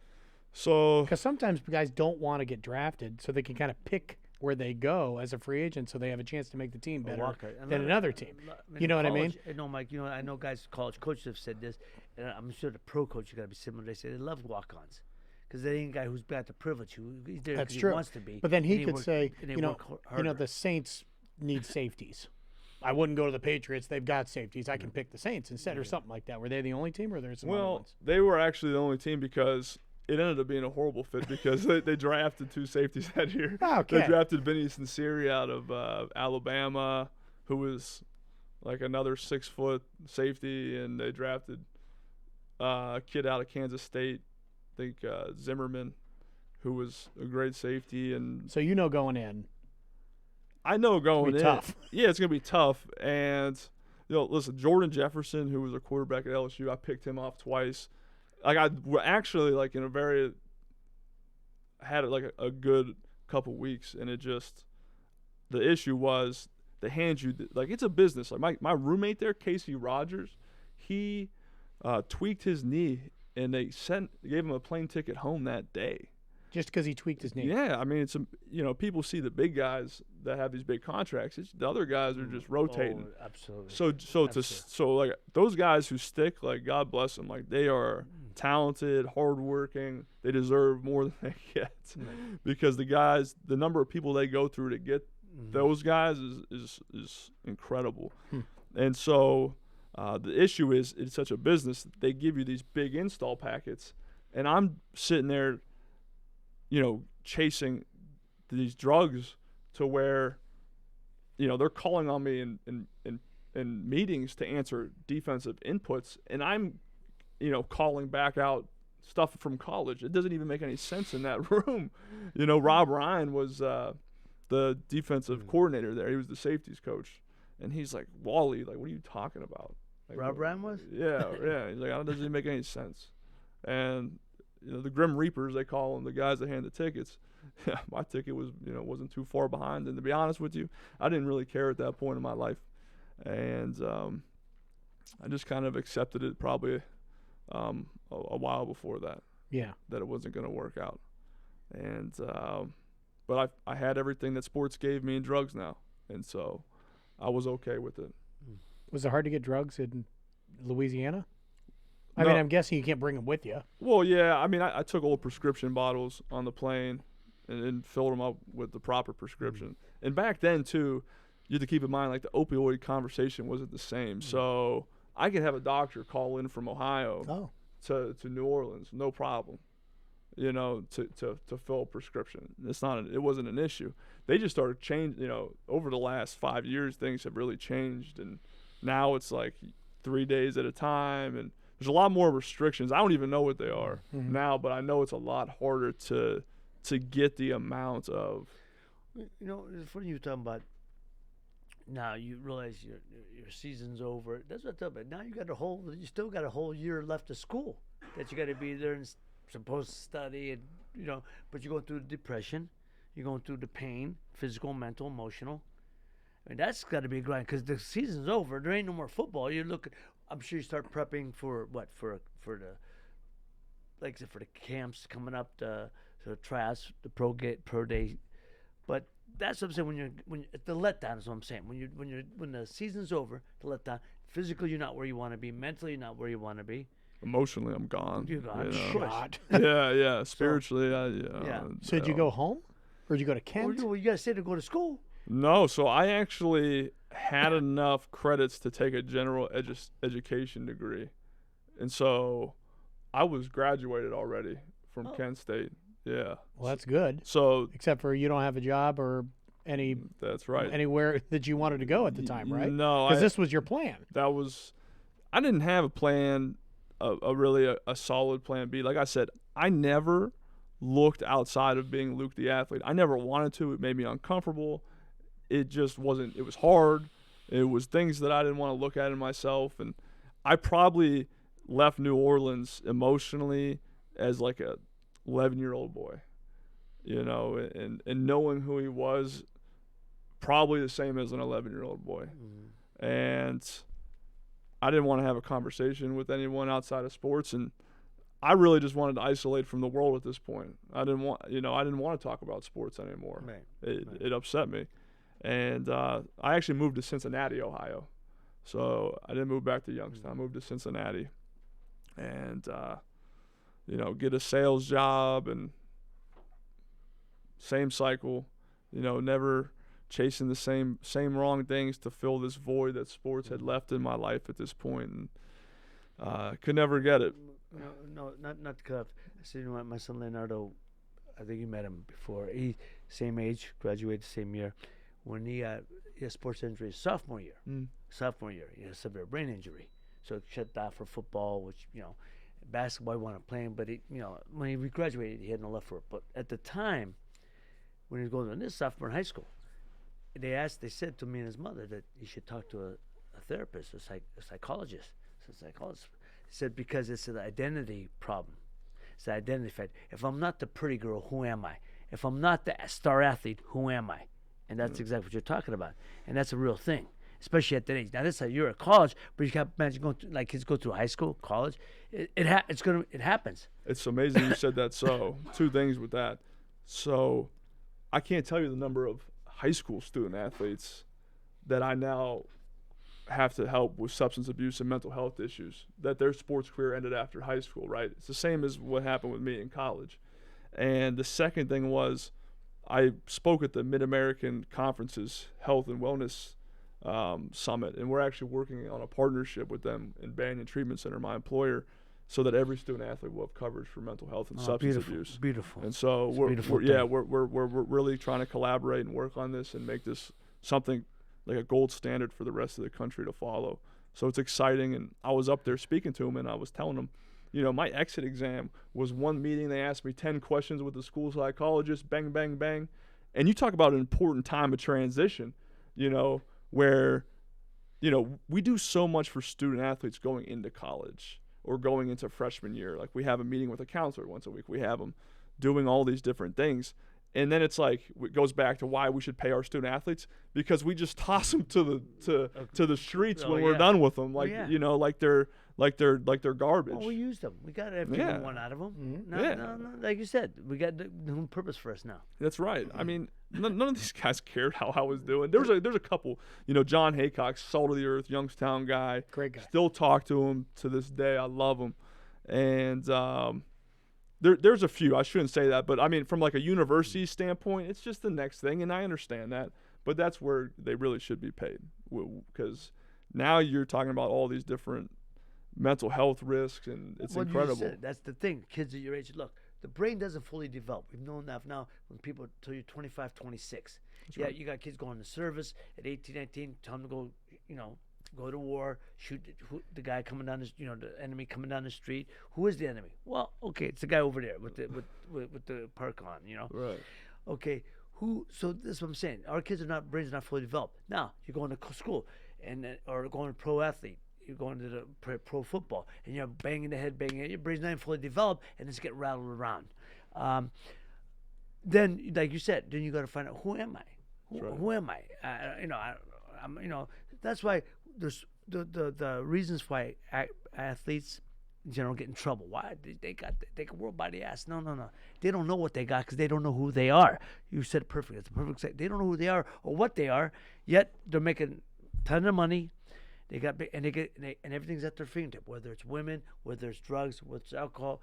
So because sometimes guys don't want to get drafted, so they can kind of pick where they go as a free agent, so they have a chance to make the team better than another team. You know what I mean? No, Mike. I know guys, college coaches have said this, and I'm sure the pro coach got to be similar. They say they love walk-ons because they ain't a guy who's got the privilege. He's there because he wants to be. But then he could say, the Saints need safeties. I wouldn't go to the Patriots. They've got safeties. I can pick the Saints instead, or something like that. Were they the only team, or were there some other ones? They were actually the only team because it ended up being a horrible fit because they drafted 2 safeties that year. Okay. They drafted Vinny Sinceri out of Alabama, who was like another 6-foot safety, and they drafted a kid out of Kansas State, I think Zimmerman, who was a great safety. And so going in, I know going in. Tough. Yeah, it's gonna be tough. And listen, Jordan Jefferson, who was a quarterback at LSU, I picked him off twice. Like we're actually like in had like a good couple weeks, and the issue was they hand you like it's a business. Like my roommate there, Casey Rogers, he tweaked his knee, and they gave him a plane ticket home that day. Just because he tweaked his knee. Yeah, I mean, it's people see the big guys that have these big contracts. The other guys are just rotating. Oh, absolutely. So like those guys who stick, like God bless them, like they are talented, hardworking. They deserve more than they get because the number of people they go through to get those guys is incredible. And so the issue is it's such a business. They give you these big install packets, and I'm sitting there, chasing these drugs to where, they're calling on me in meetings to answer defensive inputs, and I'm, calling back out stuff from college. It doesn't even make any sense in that room. Rob Ryan was the defensive coordinator there. He was the safeties coach, and he's like, Wally, like, what are you talking about? Like, Rob Ryan was? Yeah. He's like, it doesn't even make any sense. And the Grim Reapers, they call them, the guys that hand the tickets. Yeah, my ticket was, wasn't too far behind. And to be honest with you, I didn't really care at that point in my life. And I just kind of accepted it probably a while before that. Yeah. That it wasn't going to work out. And but I had everything that sports gave me in drugs now. And so I was okay with it. Was it hard to get drugs in Louisiana? No. I mean, I'm guessing you can't bring them with you. Well, yeah. I mean, I took old prescription bottles on the plane and filled them up with the proper prescription. And back then, too, you have to keep in mind, like, the opioid conversation wasn't the same. So I could have a doctor call in from Ohio to New Orleans, no problem, to fill a prescription. It wasn't an issue. They just started changing, over the last 5 years, things have really changed. And now it's like 3 days at a time, and there's a lot more restrictions. I don't even know what they are now, but I know it's a lot harder to get the amount of. It's funny you talking about. Now you realize your season's over. That's what I'm talking about. Now you still got a whole year left of school that you got to be there and supposed to study, and but you're going through the depression, you're going through the pain, physical, mental, emotional. I mean, that's got to be a grind because the season's over. There ain't no more football. You're looking. I'm sure you start prepping for the camps coming up, the tryouts, the pro day. But that's what I'm saying. When the letdown is what I'm saying. When the season's over, the letdown. Physically, you're not where you want to be. Mentally, you're not where you want to be. Emotionally, I'm gone. You're gone. Shot. Yeah. Spiritually, So did you go home, or did you go to Kent? Well, you got to stay to go to school. No, so I actually had enough credits to take a general education degree. And so I was graduated already from Kent State. Yeah. Well, that's good. So except for you don't have a job or that's right. Anywhere that you wanted to go at the time, right? No. Because this was your plan. I didn't have a plan, a solid plan B. Like I said, I never looked outside of being Luke the athlete. I never wanted to. It made me uncomfortable. It just wasn't. It was hard. It was things that I didn't want to look at in myself. And I probably left New Orleans emotionally as like a 11-year-old boy, and knowing who he was, probably the same as an 11-year-old boy. And I didn't want to have a conversation with anyone outside of sports. And I really just wanted to isolate from the world at this point. I didn't want to talk about sports anymore. It upset me. And I actually moved to Cincinnati, Ohio. So I didn't move back to Youngstown. I moved to Cincinnati and, get a sales job, and same cycle, never chasing the same wrong things to fill this void that sports had left in my life at this point, and could never get it. No, not to cut off. I said, my son Leonardo, I think you met him before. He same age, graduated the same year. When he had a sports injury his sophomore year, he had a severe brain injury, so it shut down for football, which basketball he wanted to play, but when he graduated, he had no left for it. But at the time, when he was going to this sophomore in high school, they said to me and his mother that you should talk to a therapist, a psychologist. So psychologist said because it's an identity problem. It's an identity fact. If I'm not the pretty girl, who am I? If I'm not the star athlete, who am I? And that's exactly what you're talking about. And that's a real thing, especially at that age. Now, this is you're at college, but you can imagine going through, like kids go through high school, college. It happens. It's amazing you said that. So, two things with that. So, I can't tell you the number of high school student athletes that I now have to help with substance abuse and mental health issues, that their sports career ended after high school, right? It's the same as what happened with me in college. And the second thing was, I spoke at the Mid-American Conference's Health and Wellness Summit, and we're actually working on a partnership with them in Banyan Treatment Center, my employer, so that every student athlete will have coverage for mental health and substance abuse. Beautiful. And so we're really trying to collaborate and work on this and make this something like a gold standard for the rest of the country to follow. So it's exciting, and I was up there speaking to them, and I was telling them, you know, my exit exam was one meeting. They asked me 10 questions with the school psychologist, bang, bang, bang. And you talk about an important time of transition, you know, where, you know, we do so much for student athletes going into college or going into freshman year. Like, we have a meeting with a counselor once a week. We have them doing all these different things. And then it's like, it goes back to why we should pay our student athletes, because we just toss them to the streets when we're done with them. Like, you know, like they're garbage. Well, we use them. We got everything we want out of them. Mm-hmm. No, like you said, we got no purpose for us now. That's right. I mean, none of these guys cared how I was doing. There's a couple. You know, John Haycock, salt of the earth, Youngstown guy. Great guy. Still talk to him to this day. I love him. And there's a few. I shouldn't say that, but I mean, from like a university standpoint, it's just the next thing, and I understand that. But that's where they really should be paid, because now you're talking about all these different mental health risks, and it's incredible. You said, that's the thing. Kids at your age, look, the brain doesn't fully develop. We've known that now when people tell you 25, 26. That's right. You got kids going to service at 18, 19, time to go, you know, go to war, shoot the guy coming down the, you know, the enemy coming down the street. Who is the enemy? Well, okay, it's the guy over there with the park on, you know. Right. Okay, so this is what I'm saying. Our kids brains are not fully developed. Now, you're going to school or going to pro athlete. You're going to the pro football, and you're banging the head, your brain's not even fully developed, and it's getting rattled around. Then, like you said, then you got to find out, who am I? Who am I? I'm. You know, that's why there's the reasons why athletes in general get in trouble. Why they got world by the ass? No. They don't know what they got because they don't know who they are. You said it perfect. It's a perfect say. They don't know who they are or what they are. Yet they're making a ton of money. They got big, and and everything's at their fingertip. Whether it's women, whether it's drugs, whether it's alcohol,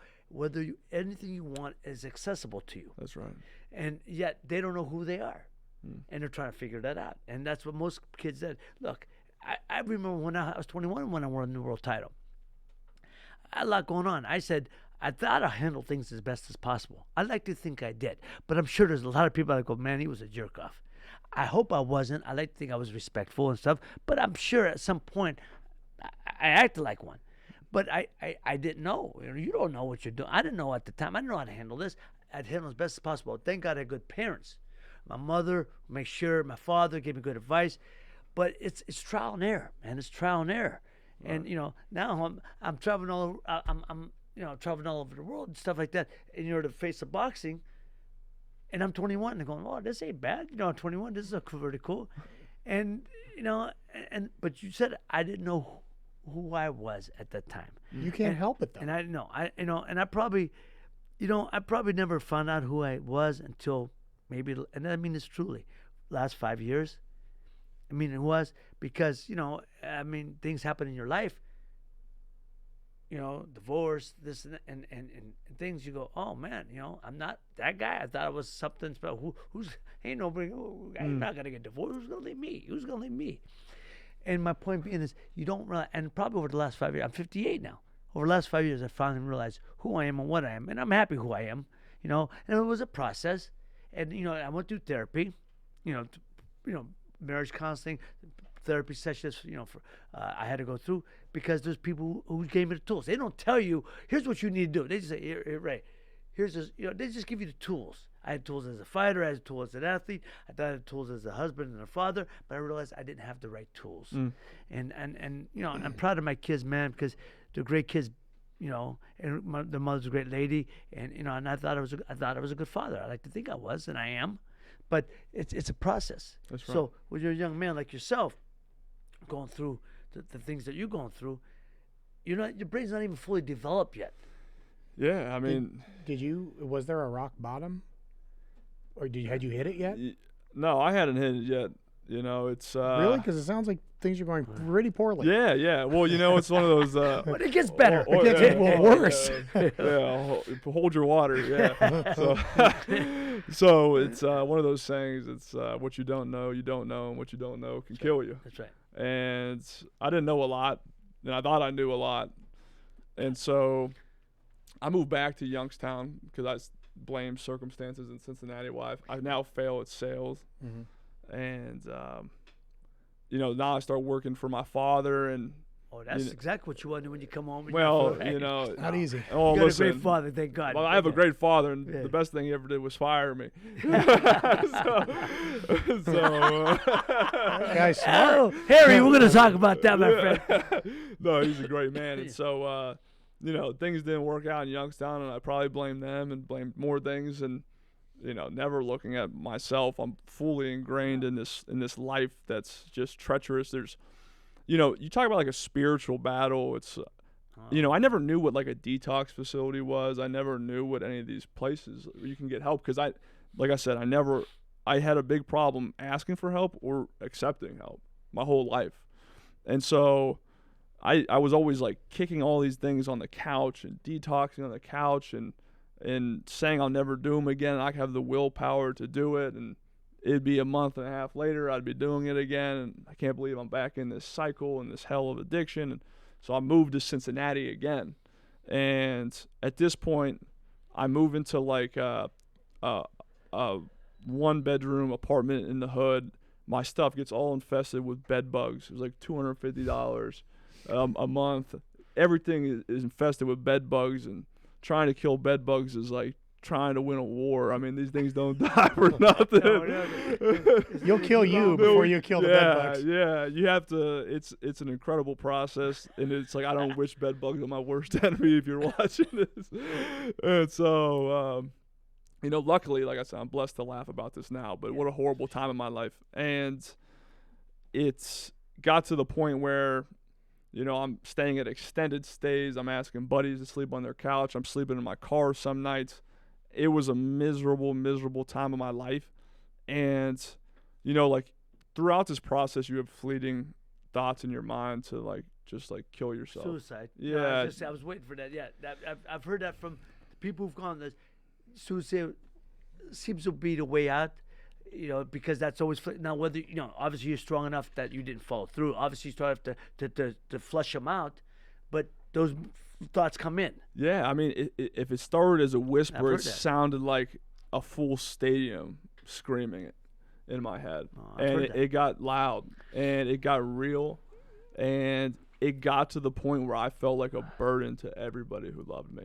anything you want is accessible to you. That's right. And yet they don't know who they are, and they're trying to figure that out. And that's what most kids said. Look, I remember when I was 21 when I won the world title. I had a lot going on. I said I thought I handled things as best as possible. I like to think I did, but I'm sure there's a lot of people that go, "Man, he was a jerk off." I hope I wasn't. I like to think I was respectful and stuff, but I'm sure at some point I acted like one. But I didn't know. You don't know what you're doing. I didn't know at the time. I didn't know how to handle this. I'd handle it as best as possible. Thank God I had good parents. My mother, make sure, my father gave me good advice. But it's trial and error, man. It's trial and error. Right. And now I'm traveling all over. I'm traveling all over the world and stuff like that. And to face of boxing. And I'm 21 and they're going, "Oh, this ain't bad. I'm 21. This is pretty cool." And but you said I didn't know who I was at that time. You can't help it though. And I know, and I probably never found out who I was until maybe, and I mean this truly, last 5 years. I mean it was because things happen in your life. Divorce, this and things. You go, oh man, I'm not that guy. I thought I was something special. Ain't nobody. I'm not gonna get divorced. Who's gonna leave me? Who's gonna leave me? And my point being is, you don't realize. And probably over the last 5 years, I'm 58 now. Over the last 5 years, I finally realized who I am and what I am, and I'm happy who I am. And it was a process. And I went through therapy. Marriage counseling, therapy sessions. I had to go through because there's people who gave me the tools. They don't tell you, here's what you need to do. They just say, here, Ray, here's this. They just give you the tools. I had tools as a fighter, I had tools as an athlete, I thought I had tools as a husband and a father, but I realized I didn't have the right tools. And you know, I'm proud of my kids, man, because they're great kids, you know, and their mother's a great lady, and you know, and I thought I was a good father. I like to think I was, and I am, but it's a process. That's right. So when you're a young man like yourself, going through the things that you're going through, your brain's not even fully developed yet. Yeah, I mean, was there a rock bottom, or had you hit it yet? No, I hadn't hit it yet. You know, it's really, because it sounds like things are going pretty poorly. Yeah. Well, you know, it's one of those. But it gets better. It gets worse. Hold your water. Yeah. So it's one of those sayings. It's what you don't know, and what you don't know can kill you. That's right. And I didn't know a lot, and I thought I knew a lot, and so I moved back to Youngstown because I blamed circumstances in Cincinnati. Why I now fail at sales. And you know, now I start working for my father, and that's exactly what you want to do when you come home. Well, you know, not easy. Oh, you got listen, a great father, thank God. Well, I have a great father, and the best thing he ever did was fire me. Guy's smart. Oh, Harry, we're gonna talk about that, my friend. No, he's a great man, and so you know, things didn't work out in Youngstown, and I probably blamed them and blamed more things, and you know, never looking at myself. I'm fully ingrained in this life that's just treacherous. There's, you know, you talk about like a spiritual battle. It's, you know, I never knew what like a detox facility was. I never knew what any of these places where you can get help, because like I said, I had a big problem asking for help or accepting help my whole life, and so I was always like kicking all these things on the couch and detoxing on the couch and saying I'll never do them again. I have the willpower to do it, and it'd be a month and a half later I'd be doing it again, and I can't believe I'm back in this cycle and this hell of addiction. And so I moved to Cincinnati again, and at this point I move into like a 1-bedroom apartment in the hood. My stuff gets all infested with bed bugs. It was like $250 a month. Everything is infested with bed bugs, and trying to kill bed bugs is like trying to win a war. I mean, these things don't die for nothing. You'll kill you before you kill the bed bugs. Yeah, you have to. It's an incredible process, and it's like I don't wish bed bugs are my worst enemy if you're watching this. And so, you know, luckily, like I said, I'm blessed to laugh about this now. But what a horrible time in my life, and it's got to the point where, you know, I'm staying at extended stays. I'm asking buddies to sleep on their couch. I'm sleeping in my car some nights. It was a miserable, miserable time of my life. And, you know, like throughout this process, you have fleeting thoughts in your mind to like just like kill yourself. Suicide. Yeah. No, I was waiting for that. Yeah, I've heard that from people who've gone. That suicide seems to be the way out. You know, because that's always now. Whether you know, obviously you're strong enough that you didn't follow through. Obviously, you still have to flush them out, but those thoughts come in. Yeah, I mean, if it started as a whisper, it that. sounded like a full stadium screaming it in my head, I've and heard it got loud, and it got real, and it got to the point where I felt like a burden to everybody who loved me,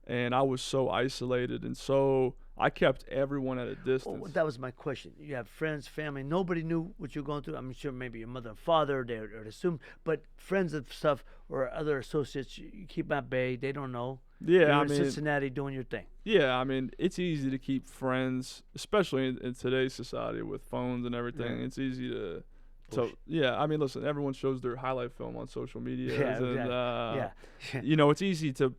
and I was so isolated, and so I kept everyone at a distance. Well, that was my question. You have friends, family. Nobody knew what you're going through. I'm sure maybe your mother and father, they assumed, but friends and stuff or other associates, you keep at bay. They don't know. Yeah, You're I in mean, Cincinnati doing your thing. Yeah, I mean, it's easy to keep friends, especially in today's society with phones and everything. Yeah. It's easy to. So yeah, I mean, listen. Everyone shows their highlight film on social media, Yeah, and exactly. you know, it's easy to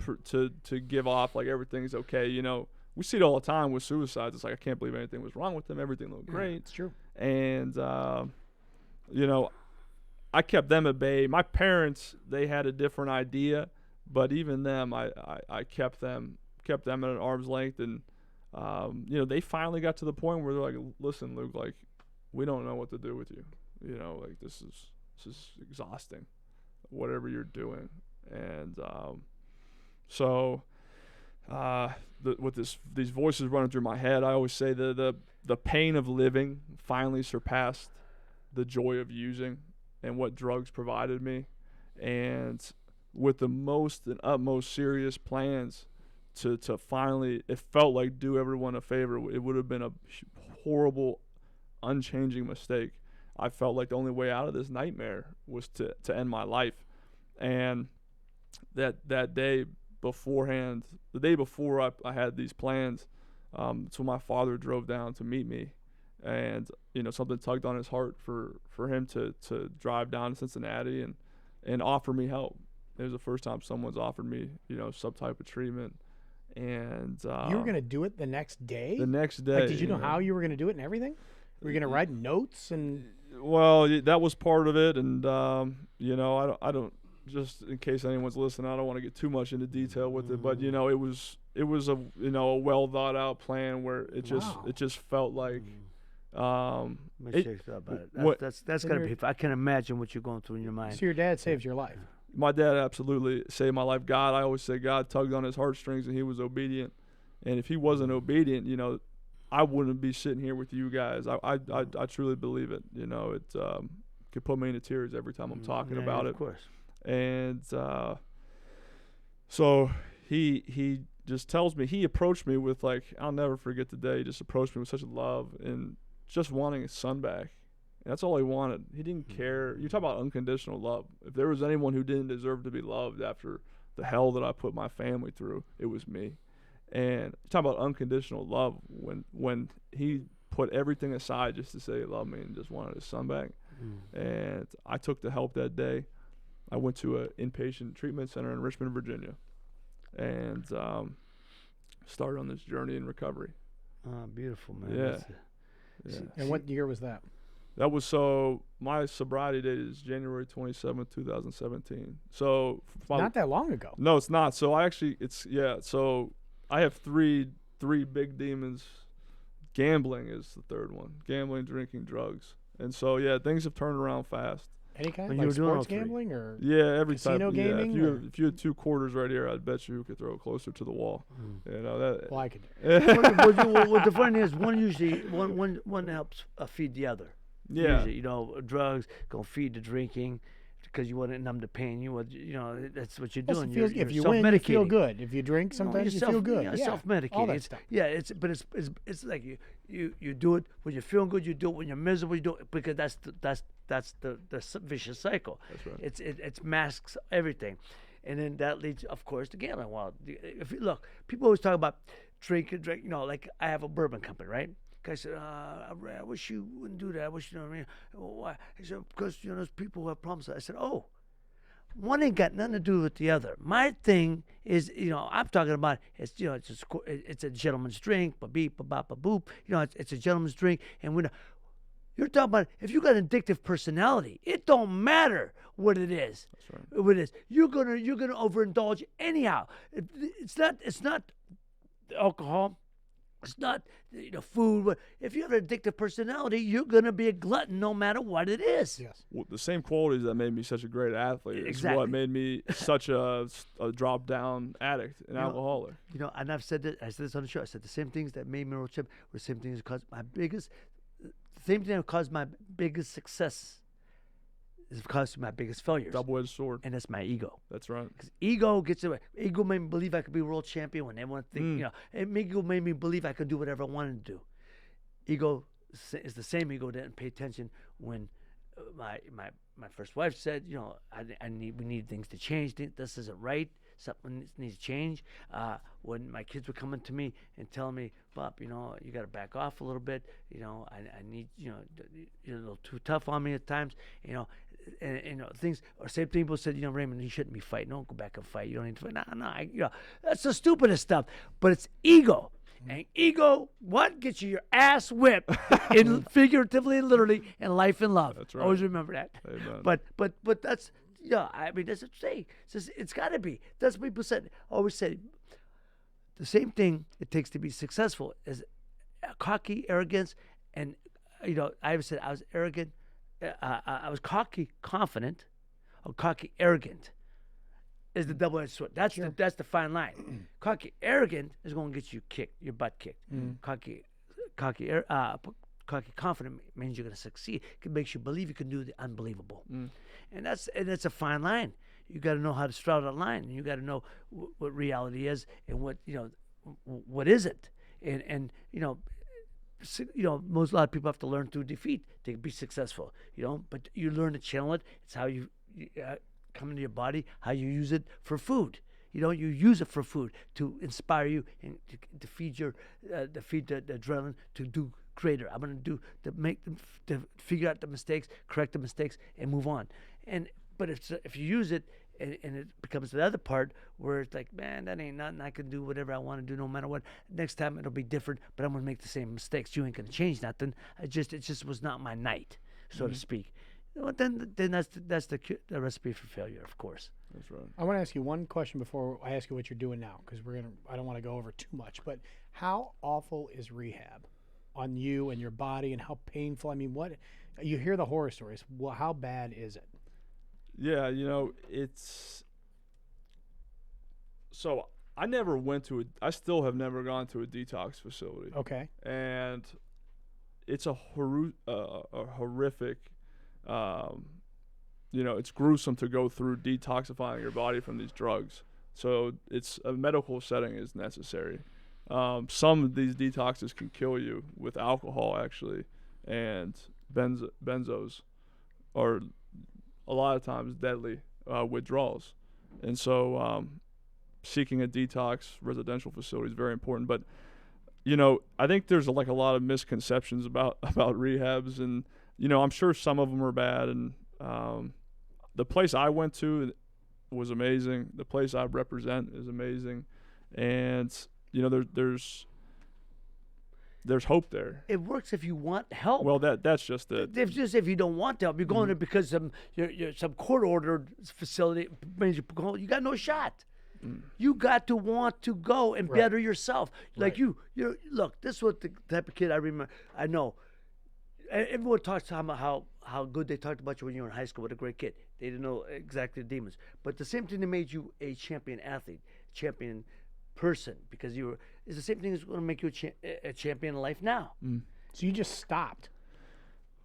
give off like everything's okay. You know, we see it all the time with suicides. It's like I can't believe anything was wrong with them. Everything looked great. It's true. And you know, I kept them at bay. My parents, they had a different idea, but even them, I kept them at an arm's length, and you know, they finally got to the point where they're like, listen, Luke, like, we don't know what to do with you. You know, like this is exhausting, whatever you're doing. And so with these voices running through my head, I always say the pain of living finally surpassed the joy of using and what drugs provided me. And with the most and utmost serious plans to finally, it felt like do everyone a favor. It would have been a horrible, unchanging mistake. I felt like the only way out of this nightmare was to end my life. And that day beforehand, the day before I had these plans, so my father drove down to meet me, and something tugged on his heart for him to drive down to Cincinnati and offer me help. It was the first time someone's offered me some type of treatment. And you were gonna do it the next day? The next day. Like, did you know how you were gonna do it and everything? Were you gonna write notes and? Well, that was part of it, and I don't. Just in case anyone's listening, I don't want to get too much into detail with it, but it was a a well thought out plan where it just felt like. That's gotta be. I can imagine what you're going through in your mind. So your dad saved your life. My dad absolutely saved my life. I always say God tugged on his heartstrings and he was obedient. And if he wasn't obedient, I wouldn't be sitting here with you guys. I truly believe it. It could put me into tears every time I'm talking about it. Of course. And so he just tells me, he approached me with, like, I'll never forget the day. He just approached me with such love and just wanting his son back. And that's all he wanted. He didn't care. You talk about unconditional love. If there was anyone who didn't deserve to be loved after the hell that I put my family through, it was me. And you talk about unconditional love, when he put everything aside just to say he loved me and just wanted his son back. And I took the help that day. I went to an inpatient treatment center in Richmond, Virginia, and started on this journey in recovery. Oh, beautiful, man. Yeah. And what year was that? That was my sobriety date is January 27th, 2017. So not that long ago. No, it's not. So so I have three big demons. Gambling is the third one. Gambling, drinking, drugs. And so things have turned around fast. Any kind? When Like you were doing sports gambling or every casino type. gaming? If you had two quarters right here, I'd bet you could throw it closer to the wall. That. Well, I could. What the funny is, one helps feed the other. Yeah. Usually, drugs gonna feed the drinking because you want to numb the pain. That's what you're doing. If you win, you feel good. If you drink, sometimes you feel good. Yeah, self-medicating. All that stuff. Yeah, it's like you do it when you're feeling good. You do it when you're miserable. You do it because that's the vicious cycle. That's right. It masks everything, and then that leads, of course, to gambling. Well, if you look, people always talk about drink. Like I have a bourbon company, right? Guy said, I wish you wouldn't do that. I wish, what I mean? Why? He said, because, there's people who have problems. I said, one ain't got nothing to do with the other. My thing is, I'm talking about, it's a gentleman's drink, ba-beep, ba-bop, ba-boop. It's a gentleman's drink. And you're talking about, if you got an addictive personality, it don't matter what it is. That's right. What it is. You're gonna overindulge anyhow. It's not alcohol. It's not food. But if you have an addictive personality, you're going to be a glutton no matter what it is. Yes. Well, the same qualities that made me such a great athlete is what made me such a drop-down addict, an alcoholic. And I've said this. I said this on the show. I said the same things that made me world champion were the same things that caused my biggest success is because of my biggest failures. Double-edged sword. And that's my ego. That's right. Because ego gets away. Ego made me believe I could be world champion when everyone think, ego made me believe I could do whatever I wanted to do. Ego is the same ego that didn't pay attention when my first wife said, we need things to change. This isn't right. Something needs to change. When my kids were coming to me and telling me, Bob, you got to back off a little bit. I need, you're a little too tough on me at times. And things. Or same thing people said, Raymond, you shouldn't be fighting. Don't go back and fight. You don't need to fight. No. That's the stupidest stuff. But it's ego. And ego, gets you your ass whipped, in figuratively and literally, in life and love. That's right. Always remember that. Amen. But that's that's what I'm saying. It's got to be. That's what people always said. The same thing it takes to be successful is cocky, arrogance, and I always said I was arrogant. I was cocky, confident, or cocky, arrogant. Is the double-edged sword. That's the fine line. Cocky, arrogant is going to get you kicked, your butt kicked. Cocky, confident means you're going to succeed. It makes you believe you can do the unbelievable, and that's a fine line. you got to know how to straddle that line, and you got to know what reality is and what what is it, and a lot of people have to learn through defeat to be successful, but you learn to channel it. It's how you come into your body, how you use it for food. You use it for food to inspire you and to feed the adrenaline to do greater. I'm going to figure out the mistakes, correct the mistakes, and move on. But if you use it and it becomes the other part where it's like, man, that ain't nothing. I can do whatever I want to do no matter what. Next time it'll be different, but I'm going to make the same mistakes. You ain't going to change nothing. It just was not my night, so to speak. Then that's the recipe for failure, of course. That's right. I want to ask you one question before I ask you what you're doing now, because I don't want to go over too much. But how awful is rehab on you and your body, and how painful? I mean, what you hear the horror stories. Well, how bad is it? Yeah, it's. So I never went to I still have never gone to a detox facility. Okay. And it's a horrific. It's gruesome to go through detoxifying your body from these drugs. So it's a medical setting is necessary. Some of these detoxes can kill you with alcohol, actually, and benzos are a lot of times deadly withdrawals. And so seeking a detox residential facility is very important. But, I think there's a lot of misconceptions about rehabs, and, I'm sure some of them are bad. And the place I went to was amazing. The place I represent is amazing. And, there's hope there. It works if you want help. Well, that's just it. If you don't want help, you're going there because some court-ordered facility made you go. You got no shot. You got to want to go and better yourself. Like look, this is what the type of kid I remember. I know. Everyone talks about how good they talked about you when you were in high school. What a great kid. They didn't know exactly the demons. But the same thing that made you a champion athlete, champion person, because it's the same thing that's going to make you a champion in life now. So you just stopped.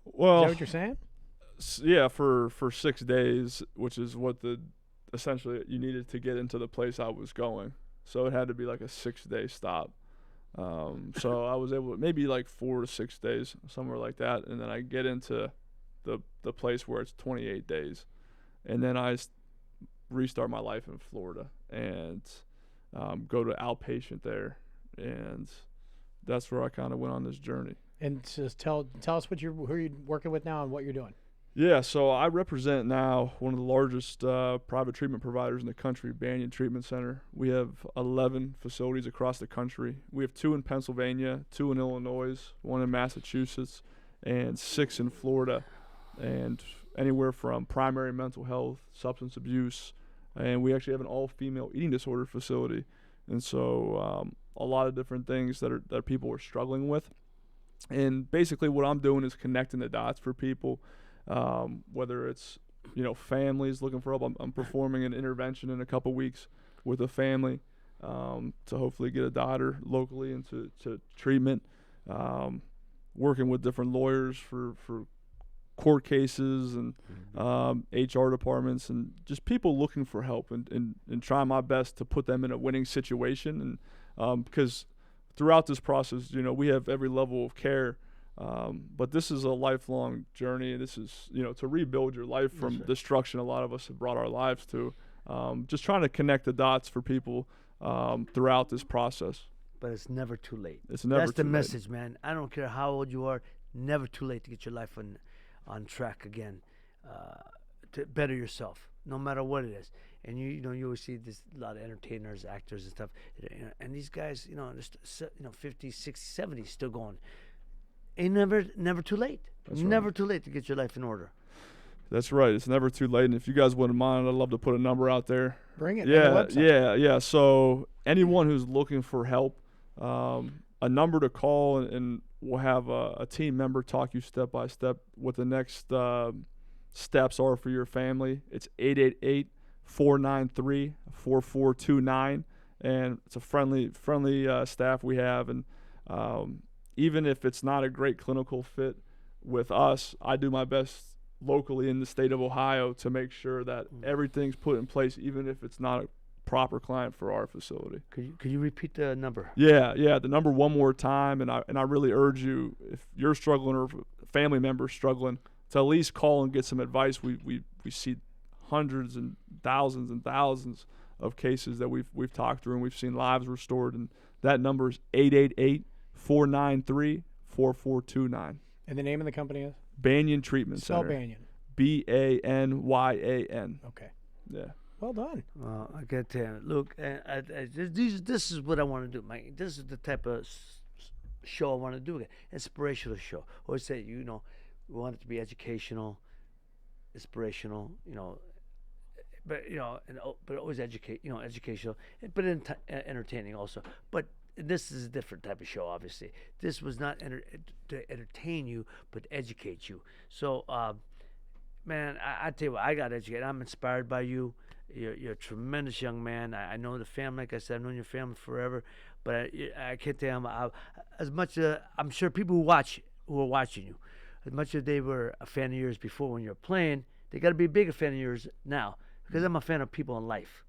Well, is that what you're saying? Yeah, for 6 days, which is what essentially you needed to get into the place I was going. So it had to be like a 6-day stop. So I was able to maybe 4 to 6 days, somewhere like that, and then I get into the place where it's 28 days, and then I restart my life in Florida and go to outpatient there, and that's where I kind of went on this journey. And just tell us who you're working with now and what you're doing. Yeah, so I represent now one of the largest private treatment providers in the country, Banyan Treatment Center. We have 11 facilities across the country. We have 2 in Pennsylvania, 2 in Illinois, 1 in Massachusetts, and 6 in Florida. And anywhere from primary mental health, substance abuse, and we actually have an all-female eating disorder facility. And so a lot of different things that people are struggling with. And basically what I'm doing is connecting the dots for people. Whether it's families looking for help. I'm performing an intervention in a couple weeks with a family to hopefully get a daughter locally into treatment. Working with different lawyers for court cases and HR departments, and just people looking for help and trying my best to put them in a winning situation. And because throughout this process, we have every level of care. But this is a lifelong journey. This is, to rebuild your life from destruction a lot of us have brought our lives to. Just trying to connect the dots for people throughout this process. But it's never too late. It's never too late. That's the message, man. I don't care how old you are. Never too late to get your life on track again, to better yourself, no matter what it is. And you always see a lot of entertainers, actors, and stuff. And these guys, they're 50, 60, 70, still going. Ain't never too late. That's never right. too late to get your life in order. That's right. It's never too late. And if you guys wouldn't mind, I'd love to put a number out there. Bring it. Yeah. So anyone who's looking for help, a number to call, and we'll have a team member talk you step by step what the next steps are for your family. It's 888-493-4429, and it's a friendly staff we have. And even if it's not a great clinical fit with us, I do my best locally in the state of Ohio to make sure that everything's put in place, even if it's not a proper client for our facility. Could you repeat the number? Yeah, the number one more time, and I really urge you, if you're struggling or if a family member's struggling, to at least call and get some advice. We see hundreds and thousands of cases that we've talked through, and we've seen lives restored, and that number is 888-493-4429. And the name of the company is? Banyan Treatment Spell Center. Banyan. Banyan. Okay. Yeah. Well done. Well, I got to tell you, Luke, this is what I want to do, Mike. This is the type of show I want to do. Inspirational show. I always say, we want it to be educational, inspirational, but but always educational, but entertaining also. But this is a different type of show. Obviously, this was not to entertain you, but educate you. So, man, I tell you what, I got educated. I'm inspired by you. You're a tremendous young man. I know the family. Like I said, I've known your family forever. But I can't tell you as much. I'm sure people who are watching you, as much as they were a fan of yours before when you were playing, they got to be a bigger fan of yours now. Because I'm a fan of people in life.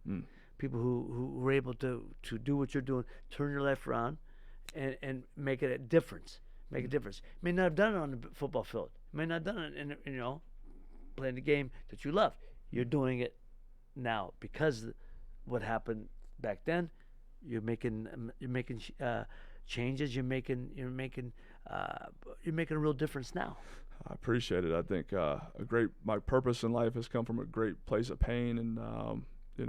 People who were able to do what you're doing, turn your life around, and make it a difference. Make a difference. You may not have done it on the football field. You may not have done it in playing the game that you love. You're doing it now because what happened back then. You're making changes. You're making a real difference now. I appreciate it. I think my purpose in life has come from a great place of pain, and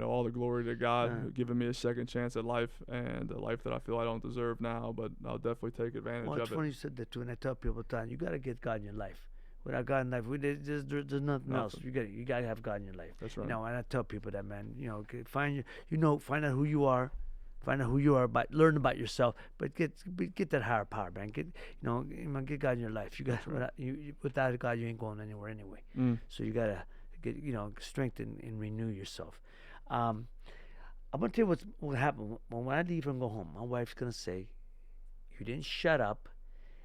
all the glory to God giving me a second chance at life, and a life that I feel I don't deserve now, but I'll definitely take advantage of it. It's funny you said that too, and I tell people all the time, you got to get God in your life. Without God in life, there's nothing else. You got to have God in your life. That's right. And I tell people that, man. Find out who you are. Find out who you are, learn about yourself, but get that higher power, man. Get God in your life. You got without God, you ain't going anywhere anyway. So you gotta get strengthen and renew yourself. I'm gonna tell you what happened when I leave and go home. My wife's gonna say, "You didn't shut up.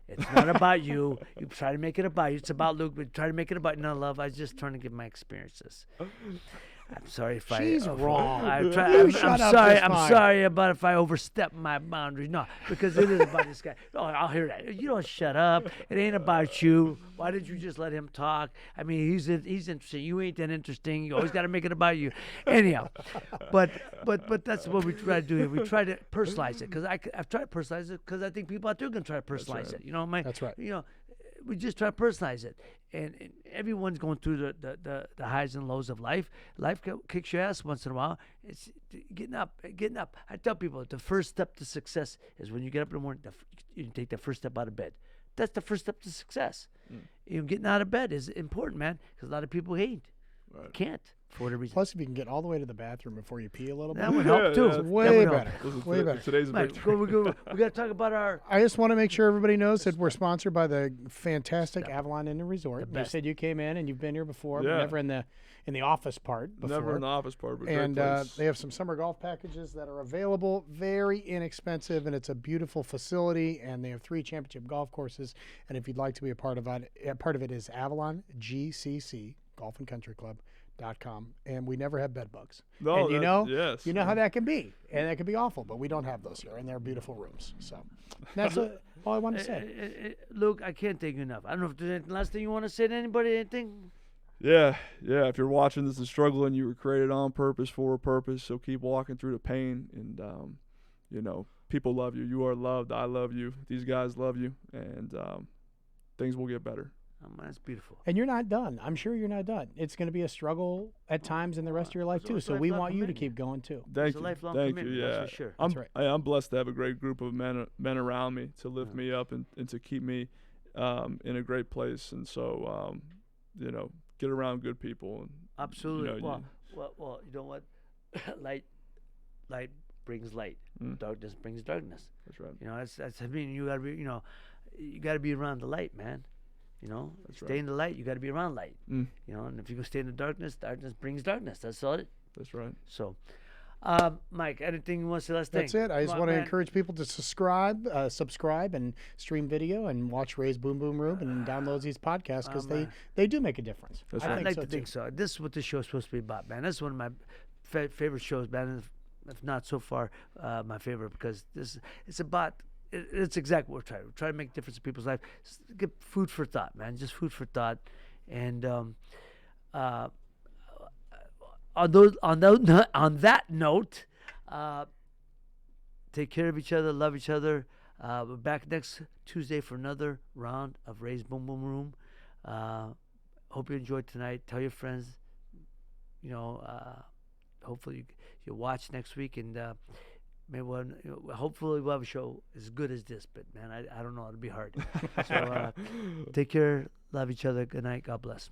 It's not about you. You try to make it about you. It's about Luke, but try to make it about love. I was just trying to give my experiences." I'm sorry if She's wrong. I'm Shut up sorry. this I'm time. sorry about if I overstep my boundaries. No, because it is about this guy. Oh, I'll hear that. You don't shut up. It ain't about you. Why did you just let him talk? I mean, he's interesting. You ain't that interesting. You always got to make it about you. Anyhow, but that's what we try to do here. We try to personalize it because I've tried to personalize it because I think people out there are gonna try to personalize it. That's right. We just try to personalize it, and everyone's going through the highs and lows of life. Life kicks your ass once in a while. It's getting up. I tell people the first step to success is when you get up in the morning. You take the first step out of bed. That's the first step to success. Getting out of bed is important, man, because a lot of people can't for whatever reason. Plus, if you can get all the way to the bathroom before you pee a little bit, That would help too. it's way better. Way better. Today's Mike, victory. we got to talk about our. I just want to make sure everybody knows that we're sponsored by the fantastic Avalon Inn and Resort. You best. said you came in and you've been here before, Yeah. but never in the office part before. Never in the office part, but And great place. they have some summer golf packages that are available, very inexpensive, and it's a beautiful facility. And they have 3 championship golf courses. And if you'd like to be a part of it is Avalon GCC Golf and Country Club.com, and we never have bed bugs. No, and yes. you know how that can be, and that can be awful, but we don't have those here, and they're beautiful rooms. So that's all I want to say. Luke, I can't thank you enough. I don't know if there's anything last thing you want to say to anybody. Anything? Yeah. If you're watching this and struggling, you were created on purpose for a purpose. So keep walking through the pain, and people love you. You are loved. I love you. These guys love you, and things will get better. Oh, man, that's beautiful. And you're not done. I'm sure you're not done. It's going to be a struggle at times in the rest of your life too. it's a So we lifelong want you to commitment. keep going too. Thank It's a you. lifelong Thank you. commitment, Yeah, that's for sure. That's right. I'm blessed to have a great group of men around me to lift me up and to keep me in a great place. And so get around good people. And, Absolutely. Well, you know what? light brings light. Darkness brings darkness. That's right. That's. I mean, you gotta be around the light, man. That's Stay right. in the light. You got to be around light. And if you go stay in the darkness, darkness brings darkness. That's all it. That's right. So, Mike, anything you want to say last thing? That's it. I just want to encourage people to subscribe and stream video and watch Ray's Boom Boom Room and download these podcasts because they do make a difference. I like to think so. This is what this show is supposed to be about, man. This is one of my favorite shows, man. If not so far, my favorite, because it's about. It's exactly what we're trying. We're trying to make a difference in people's life. Get food for thought, man. Just food for thought. And on that note, take care of each other, love each other. We're back next Tuesday for another round of Ray's Boom Boom Room. Hope you enjoyed tonight. Tell your friends. Hopefully you'll watch next week, and maybe hopefully we'll have a show as good as this. But man, I don't know. It'll be hard. So take care. Love each other. Good night. God bless.